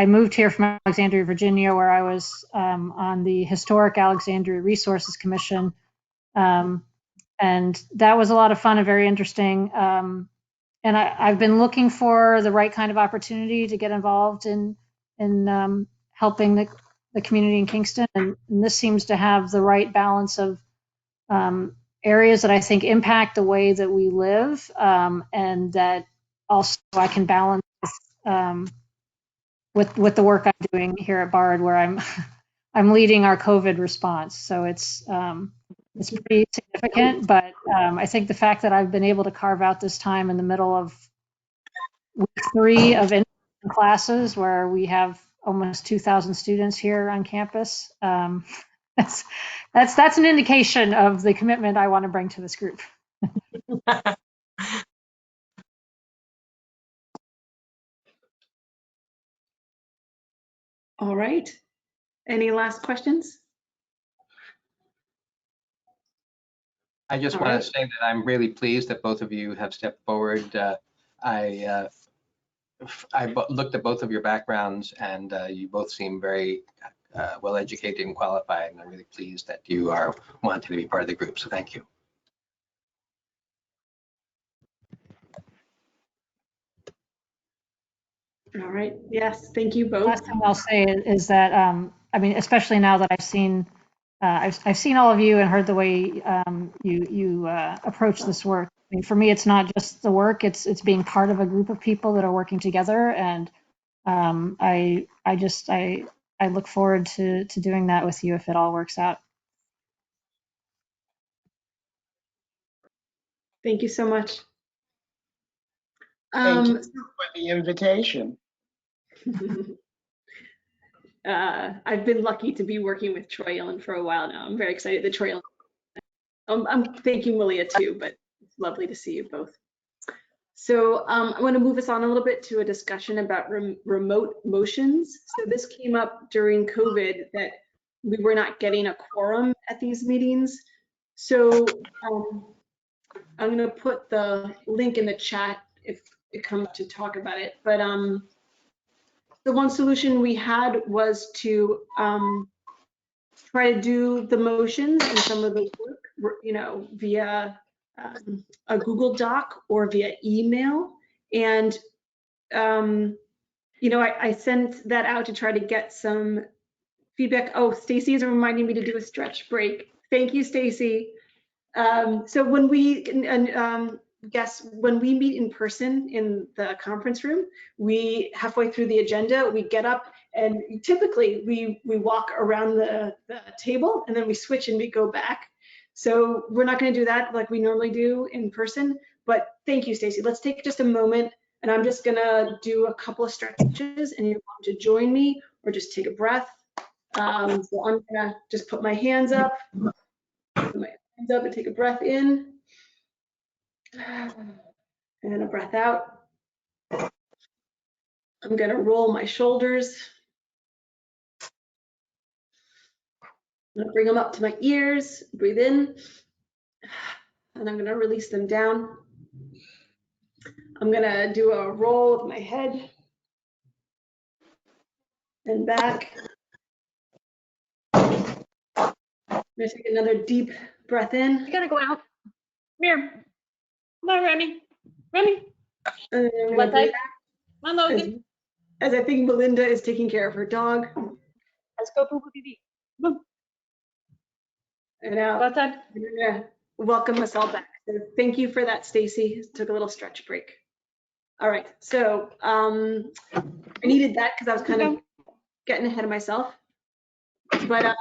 K: moved here from Alexandria, Virginia, where I was on the Historic Alexandria Resources Commission. And that was a lot of fun and very interesting. And I've been looking for the right kind of opportunity to get involved in helping the community in Kingston. And this seems to have the right balance of areas that I think impact the way that we live, and that also I can balance with the work I'm doing here at BARD, where I'm leading our COVID response. So it's pretty significant, but I think the fact that I've been able to carve out this time in the middle of week 3 of in classes, where we have almost 2,000 students here on campus, that's an indication of the commitment I want to bring to this group.
C: All right. Any last questions?
B: I just want to say that I'm really pleased that both of you have stepped forward. I looked at both of your backgrounds, and you both seem very well educated and qualified, and I'm really pleased that you are wanting to be part of the group. So thank you.
C: All right. Yes, thank you both.
K: Last thing I'll say is that especially now that I've seen all of you and heard the way you approach this work. I mean, for me, it's not just the work; it's being part of a group of people that are working together, and I look forward to doing that with you if it all works out.
C: Thank you so much.
G: Thank you for the invitation.
C: I've been lucky to be working with Troy Ellen for a while now. I'm very excited that Troy Ellen. I'm thanking Malia too, but it's lovely to see you both. So I want to move us on a little bit to a discussion about remote motions. So this came up during COVID that we were not getting a quorum at these meetings. So I'm going to put the link in the chat if it comes to talk about it. But the one solution we had was to try to do the motions and some of the work, you know, via a Google Doc or via email. And, you know, I sent that out to try to get some feedback. Oh, Stacy is reminding me to do a stretch break. Thank you, Stacy. So when we, when we meet in person in the conference room, we halfway through the agenda, we get up and typically we walk around the table and then we switch and we go back. So we're not going to do that like we normally do in person, but thank you, Stacy. Let's take just a moment and I'm just going to do a couple of stretches and you're welcome to join me or just take a breath. So I'm going to just put my hands up. Up and take a breath in and a breath out. I'm going to roll my shoulders. I'm going to bring them up to my ears, breathe in, and I'm going to release them down. I'm going to do a roll with my head and back. I'm going to take another deep breath in.
J: You gotta go out. Come here. Come on, Remy. Remy.
C: And then I'm
J: What
C: going
J: type? Come on, Logan.
C: as I think Melinda is taking care of her dog.
J: Let's go poo poo pee pee. Come on.
C: And out.
J: Outside.
C: Yeah, welcome us all back. So thank you for that, Stacy. Took a little stretch break. All right, so I needed that because I was kind of getting ahead of myself. But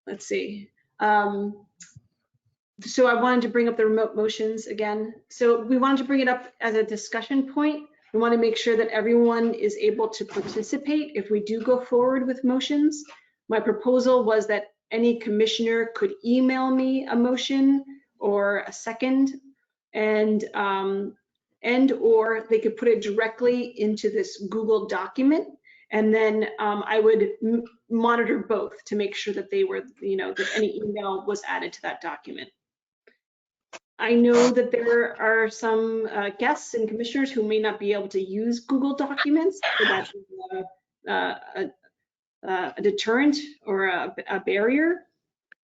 C: let's see. So I wanted to bring up the remote motions again. So we wanted to bring it up as a discussion point. We want to make sure that everyone is able to participate if we do go forward with motions. My proposal was that any commissioner could email me a motion or a second, and or they could put it directly into this Google document. And then I would monitor both to make sure that they were, you know, that any email was added to that document. I know that there are some guests and commissioners who may not be able to use Google Documents, so that's a deterrent or a barrier.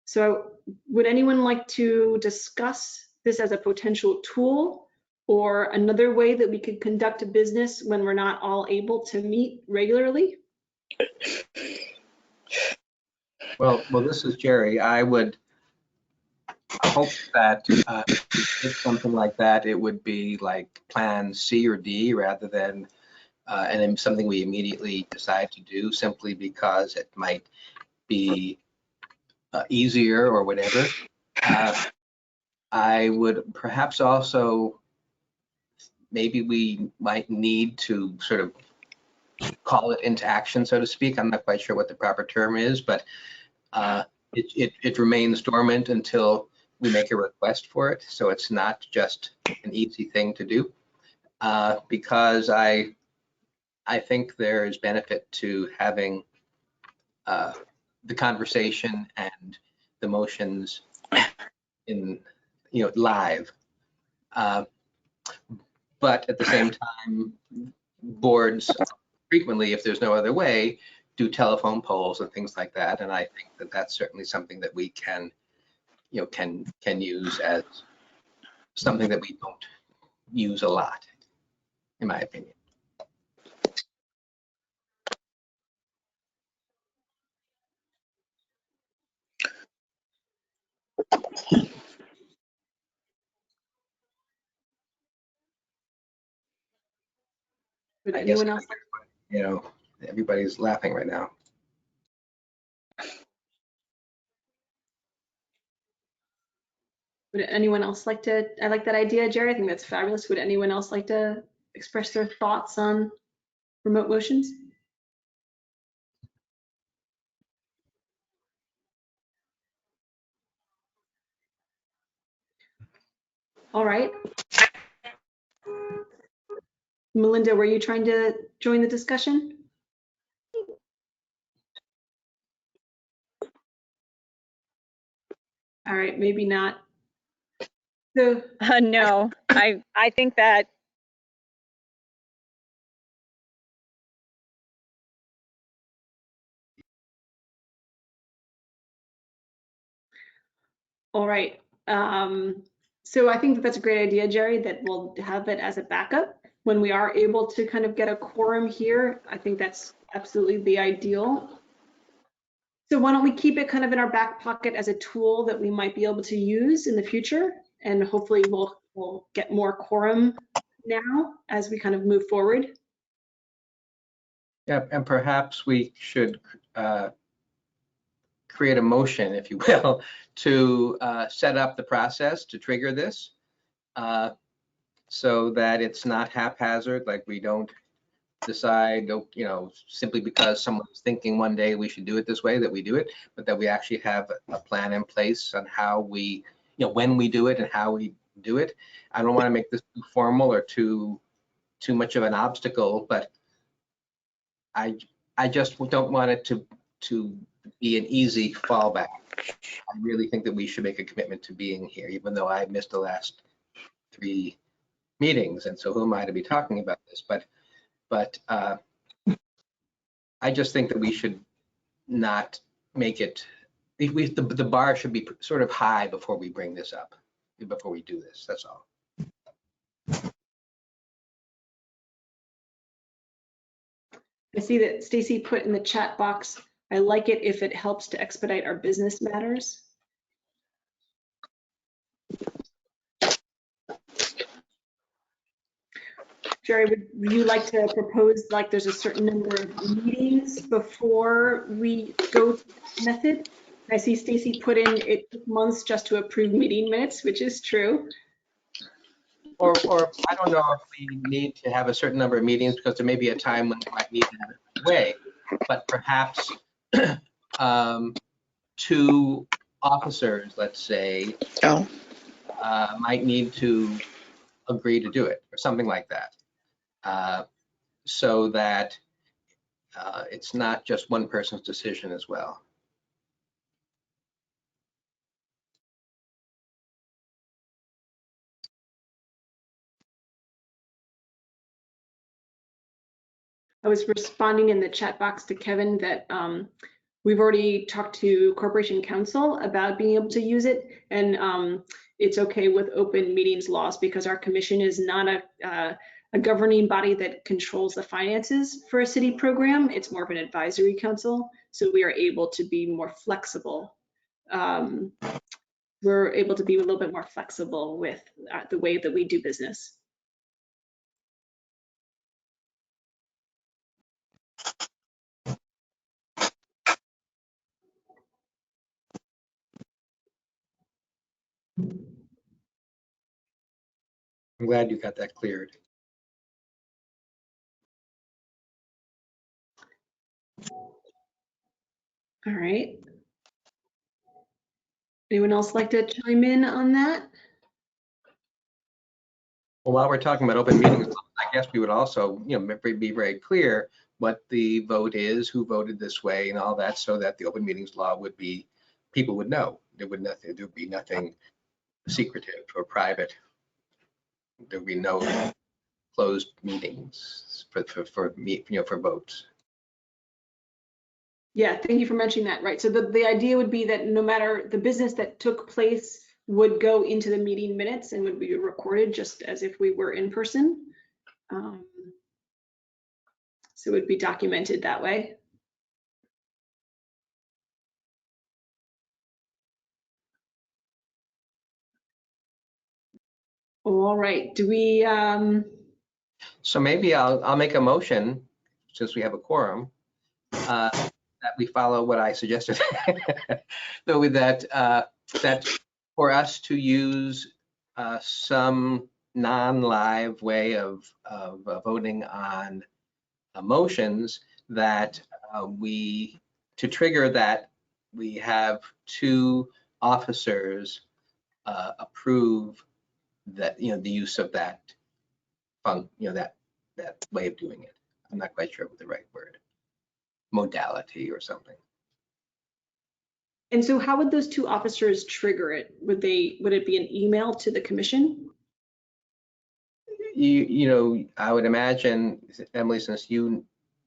C: So would anyone like to discuss this as a potential tool or another way that we could conduct a business when we're not all able to meet regularly?
B: Well, this is Jerry. I would hope that if something like that, it would be like plan C or D rather than and then something we immediately decide to do simply because it might be easier or whatever. I would perhaps also, maybe we might need to sort of call it into action, so to speak. I'm not quite sure what the proper term is, but it remains dormant until we make a request for it. So it's not just an easy thing to do, because I think there is benefit to having the conversation and the motions in, you know, live. But at the same time, boards frequently, if there's no other way, do telephone polls and things like that. And I think that that's certainly something that we can, you know, can use as something that we don't use a lot, in my opinion.
C: Would
B: I guess,
C: anyone else?
B: you know, everybody's laughing right now.
C: Would anyone else like to? I like that idea, Jerry. I think that's fabulous. Would anyone else like to express their thoughts on remote motions? All right. Melinda, were you trying to join the discussion? All right, maybe not. So,
J: No, I think that
C: all right. So I think that that's a great idea, Jerry, that we'll have it as a backup when we are able to kind of get a quorum here. I think that's absolutely the ideal. So why don't we keep it kind of in our back pocket as a tool that we might be able to use in the future, and hopefully we'll get more quorum now as we kind of move forward.
B: Yeah, and perhaps we should create a motion, if you will, to set up the process to trigger this, so that it's not haphazard, like we don't decide, you know, simply because someone's thinking one day we should do it this way, that we do it, but that we actually have a plan in place on how we, you know, when we do it and how we do it. I don't want to make this too formal or too much of an obstacle, but I just don't want it to be an easy fallback. I really think that we should make a commitment to being here, even though I missed the last 3 meetings, and so who am I to be talking about this? But I just think that we should not make it. The bar should be sort of high before we bring this up, before we do this. That's all.
C: I see that Stacy put in the chat box, I like it if it helps to expedite our business matters. Jerry, would you like to propose, like, there's a certain number of meetings before we go to that method? I see Stacy put in it took months just to approve meeting minutes, which is true.
B: Or I don't know if we need to have a certain number of meetings, because there may be a time when we might need that way, but perhaps 2 officers, let's say, might need to agree to do it, or something like that, so that it's not just one person's decision as well.
C: I was responding in the chat box to Kevin that we've already talked to Corporation Counsel about being able to use it, and it's okay with open meetings laws because our commission is not a governing body that controls the finances for a city program. It's more of an advisory council, so we are able to be more flexible. We're able to be a little bit more flexible with the way that we do business.
B: I'm glad you got that cleared.
C: All right. Anyone else like to chime in on that?
B: Well, while we're talking about open meetings, I guess we would also, you know, be very clear what the vote is, who voted this way, and all that, so that the open meetings law would be, people would know. There would be nothing secretive or private. There would be no closed meetings for votes.
C: Yeah, thank you for mentioning that. Right. So the idea would be that no matter the business that took place would go into the meeting minutes and would be recorded just as if we were in person. So it would be documented that way. All right. Do we?
B: So maybe I'll make a motion, since we have a quorum, that we follow what I suggested. So that for us to use some non-live way of voting on motions, that to trigger that, we have two officers approve that, the use of that that way of doing it. I'm not quite sure what the right word, modality or something.
C: And so how would those two officers trigger it? Would it be an email to the commission?
B: I would imagine, Emily, since you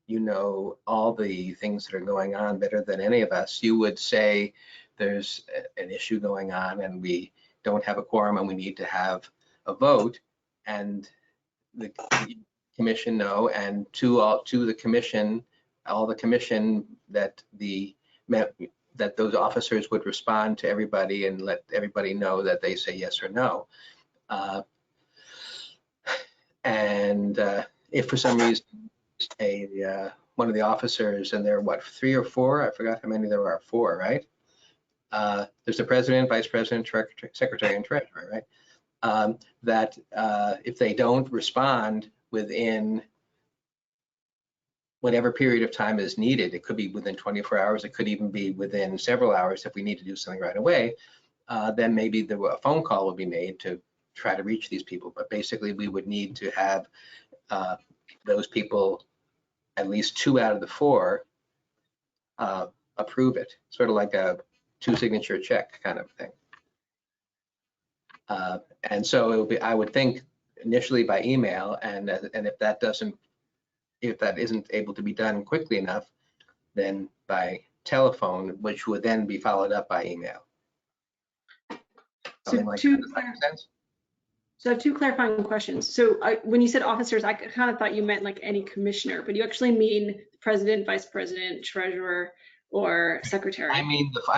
B: know all the things that are going on better than any of us, you would say there's an issue going on and we don't have a quorum and we need to have a vote, and the commission know, and to the commission, all the commission, that those officers would respond to everybody and let everybody know that they say yes or no. And if for some reason one of the officers, and there are what, 3 or 4? I forgot how many there are. 4, right? There's the president, vice president, secretary, and treasurer, right? That if they don't respond within whatever period of time is needed, it could be within 24 hours, it could even be within several hours if we need to do something right away, then maybe a phone call will be made to try to reach these people. But basically, we would need to have those people, at least 2 out of the 4, approve it, sort of like a 2-signature check kind of thing. And so it would be, I would think, initially by email, and if that isn't able to be done quickly enough, then by telephone, which would then be followed up by email. Something like that. Does that make sense?
C: So I have 2 clarifying questions. So when you said officers, I kind of thought you meant like any commissioner, but you actually mean president, vice president, treasurer, or secretary?
B: I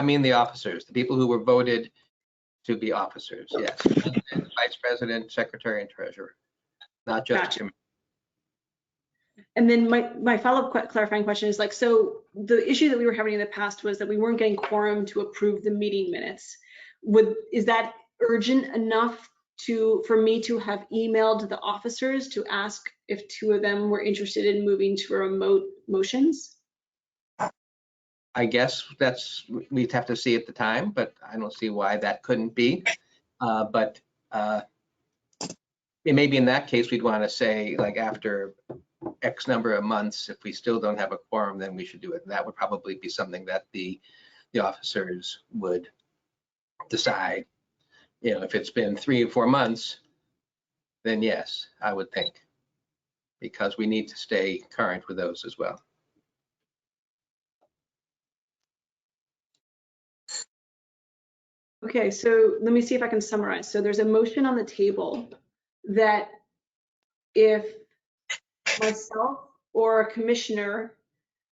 B: mean the officers, the people who were voted to be officers. Yes, president, vice president, secretary, and treasurer, not just.
C: Gotcha. And then my follow-up clarifying question is like, so the issue that we were having in the past was that we weren't getting quorum to approve the meeting minutes. Is that urgent enough for me to have emailed the officers to ask if 2 of them were interested in moving to remote motions?
B: I guess we'd have to see at the time, but I don't see why that couldn't be. But it may be in that case, we'd want to say, like, after X number of months, if we still don't have a quorum, then we should do it. And that would probably be something that the officers would decide. If it's been 3 or 4 months, then yes, I would think, because we need to stay current with those as well.
C: Okay, so let me see if I can summarize. So there's a motion on the table that if myself or a commissioner,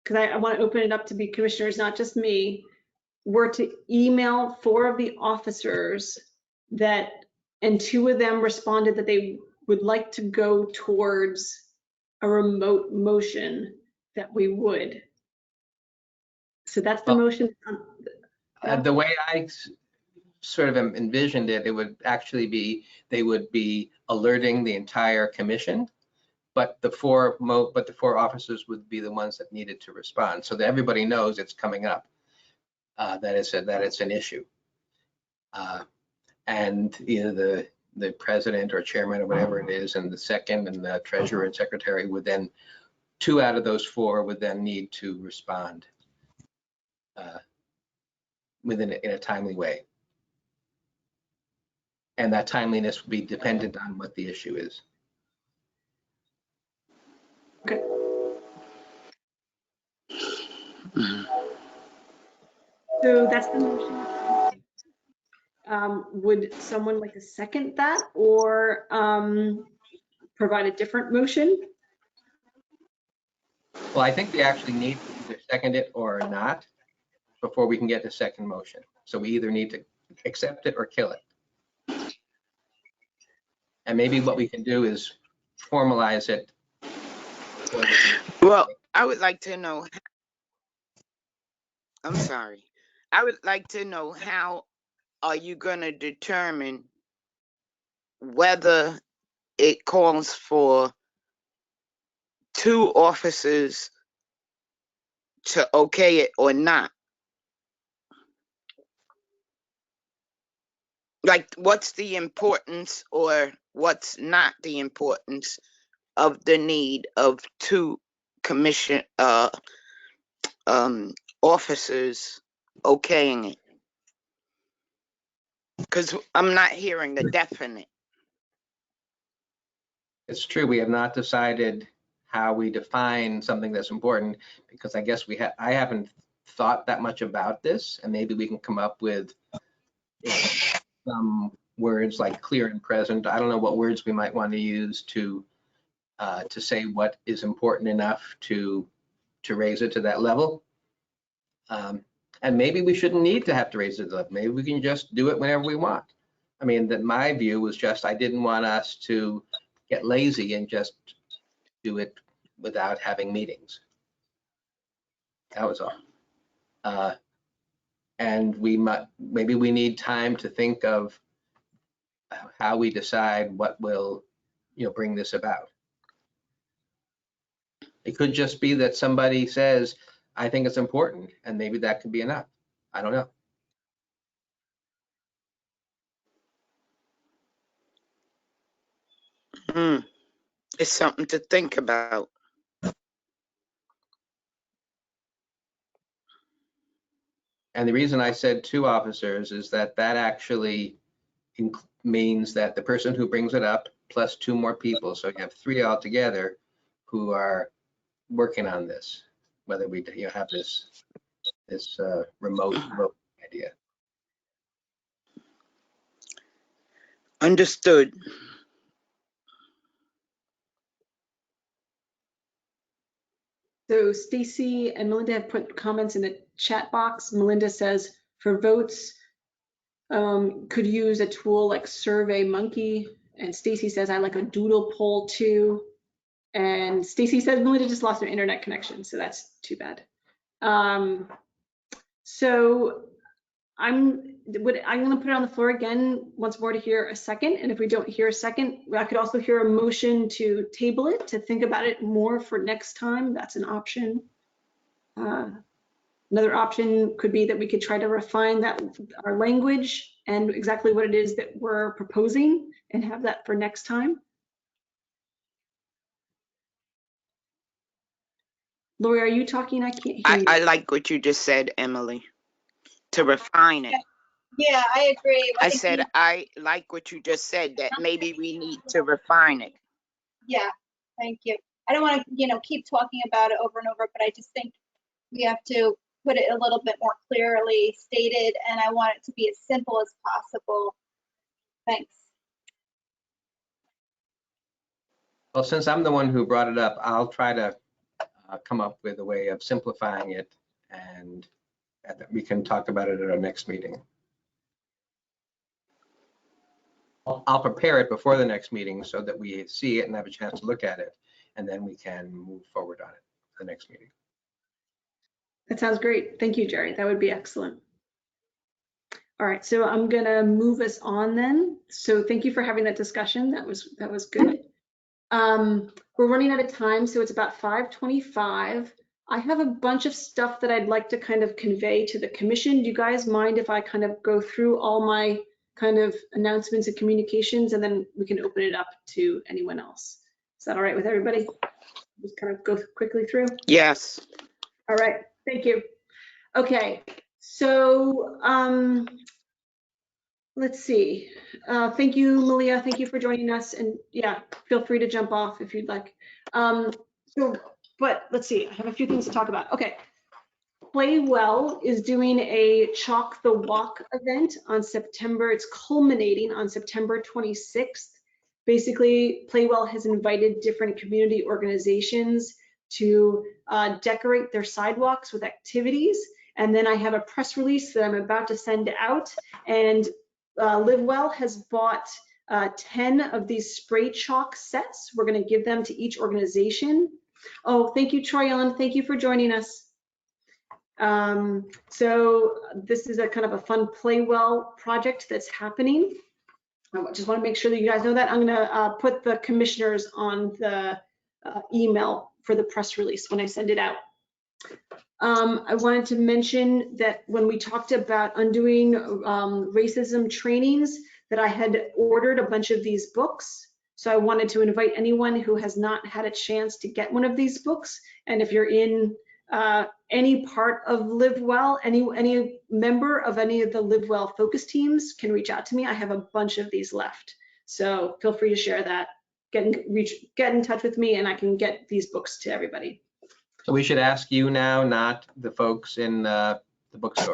C: because I want to open it up to be commissioners, not just me, were to email 4 of the officers and 2 of them responded that they would like to go towards a remote motion, that we would. So that's the motion.
B: The way I sort of envisioned it, it would actually be, they would be alerting the entire commission, but the 4 officers would be the ones that needed to respond, so that everybody knows it's coming up, that it's an issue. And either the president or chairman or whatever it is, and the second, and the treasurer and secretary would then, 2 out of those 4 would then need to respond in a timely way. And that timeliness would be dependent on what the issue is.
C: Okay. So that's the motion. Would someone like to second that, or provide a different motion?
B: Well, I think we actually need to either second it or not before we can get the second motion. So we either need to accept it or kill it. And maybe what we can do is formalize it.
L: Well, I would like to know, I'm sorry. I would like to know, how are you going to determine whether it calls for 2 officers to okay it or not. Like, what's the importance or what's not the importance of the need of 2 commission officers okaying it? Because I'm not hearing the definite.
B: It's true, we have not decided how we define something that's important, because I guess I haven't thought that much about this, and maybe we can come up with some words like clear and present. I don't know what words we might want to use to say what is important enough to raise it to that level. And maybe we shouldn't need to have to raise it to that level. Maybe we can just do it whenever we want. I mean, that my view was just, I didn't want us to get lazy and just do it without having meetings. That was all. And maybe we need time to think of how we decide what will, bring this about. It could just be that somebody says, I think it's important, and maybe that could be enough. I don't know.
L: It's something to think about.
B: And the reason I said 2 officers is that actually means that the person who brings it up plus 2 more people, so you have 3 altogether who are working on this, whether we have this remote idea.
L: Understood.
C: So Stacy and Melinda have put comments in the chat box. Melinda says for votes, could use a tool like SurveyMonkey. And Stacy says, I like a doodle poll too. And Stacy says Melinda just lost her internet connection, so that's too bad. So I'm gonna put it on the floor again once more to hear a second. And if we don't hear a second, I could also hear a motion to table it, to think about it more for next time. That's an option. Another option could be that we could try to refine our language and exactly what it is that we're proposing and have that for next time. Lori, are you talking? I can't hear you.
L: I like what you just said, Emily, to refine it.
I: Yeah, I agree.
L: I said, I like what you just said, that maybe we need to refine it.
I: Yeah, thank you. I don't want to, keep talking about it over and over, but I just think we have to put it a little bit more clearly stated, and I want it to be as simple as possible. Thanks.
B: Well, since I'm the one who brought it up, I'll try to come up with a way of simplifying it, and we can talk about it at our next meeting. I'll prepare it before the next meeting so that we see it and have a chance to look at it, and then we can move forward on it at the next meeting.
C: That sounds great. Thank you, Jerry. That would be excellent. All right, so I'm gonna move us on then. So thank you for having that discussion. That was good. We're running out of time, so it's about 5:25. I have a bunch of stuff that I'd like to kind of convey to the commission. Do you guys mind if I kind of go through all my kind of announcements and communications, and then we can open it up to anyone else? Is that all right with everybody? Just kind of go quickly through?
L: Yes.
C: All right, thank you. Okay, so let's see. Thank you, Malia. Thank you for joining us. And yeah, feel free to jump off if you'd like. But let's see, I have a few things to talk about. Okay. Play Well is doing a Chalk the Walk event on September. It's culminating on September 26th. Basically, Play Well has invited different community organizations to decorate their sidewalks with activities. And then I have a press release that I'm about to send out. And Live Well has bought 10 of these spray chalk sets. We're going to give them to each organization. Oh, thank you, Troy Ellen. Thank you for joining us. So this is a kind of a fun Play Well project that's happening. I just want to make sure that you guys know that. I'm going to put the commissioners on the email for the press release when I send it out. I wanted to mention that when we talked about undoing racism trainings, that I had ordered a bunch of these books. So I wanted to invite anyone who has not had a chance to get one of these books. And if you're in any part of Live Well, any member of any of the Live Well focus teams can reach out to me. I have a bunch of these left. So feel free to share that. Get in touch with me and I can get these books to everybody.
B: So we should ask you now, not the folks in the bookstore.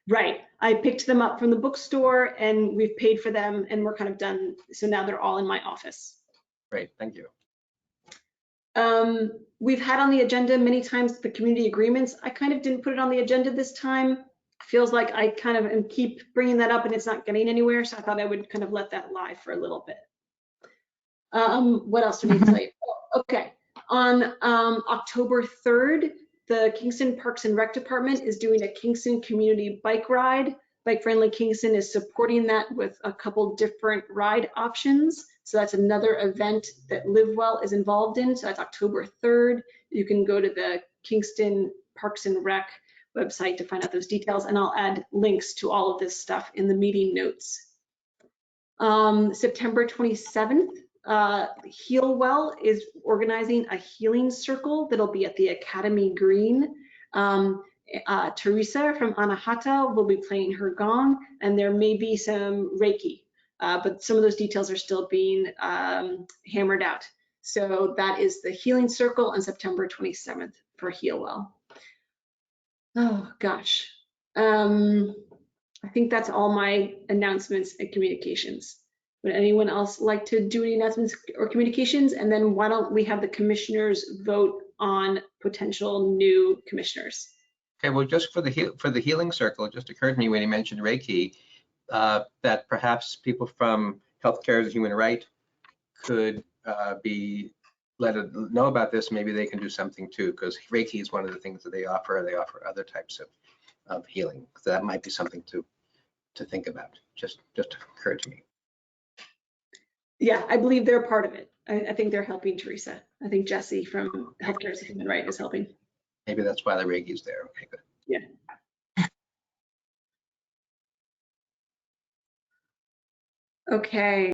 C: Right. I picked them up from the bookstore and we've paid for them and we're kind of done. So now they're all in my office.
B: Great, thank you.
C: We've had on the agenda many times the community agreements. I kind of didn't put it on the agenda this time. Feels like I kind of keep bringing that up and it's not getting anywhere. So I thought I would kind of let that lie for a little bit. What else do we need to tell you? Oh, okay. On October 3rd, the Kingston Parks and Rec Department is doing a Kingston community bike ride. Bike Friendly Kingston is supporting that with a couple different ride options. So that's another event that Live Well is involved in. So that's October 3rd. You can go to the Kingston Parks and Rec website to find out those details. And I'll add links to all of this stuff in the meeting notes. September 27th, Heal Well is organizing a healing circle that'll be at the Academy Green. Teresa from Anahata will be playing her gong, and there may be some Reiki, but some of those details are still being hammered out. So that is the healing circle on September 27th for Heal Well. Oh gosh. I think that's all my announcements and communications. Would anyone else like to do any announcements or communications? And then why don't we have the commissioners vote on potential new commissioners?
B: Okay, well, just for the healing circle, it just occurred to me when you mentioned Reiki that perhaps people from Healthcare as a Human Right could be let know about this. Maybe they can do something too, because Reiki is one of the things that they offer. They offer other types of healing. So that might be something to think about. Just occurred to me.
C: Yeah, I believe they're part of it. I think they're helping Teresa. I think Jesse from Healthcare as a Human Right is helping.
B: Maybe that's why the Reiki is there. Okay, good.
C: Yeah. Okay.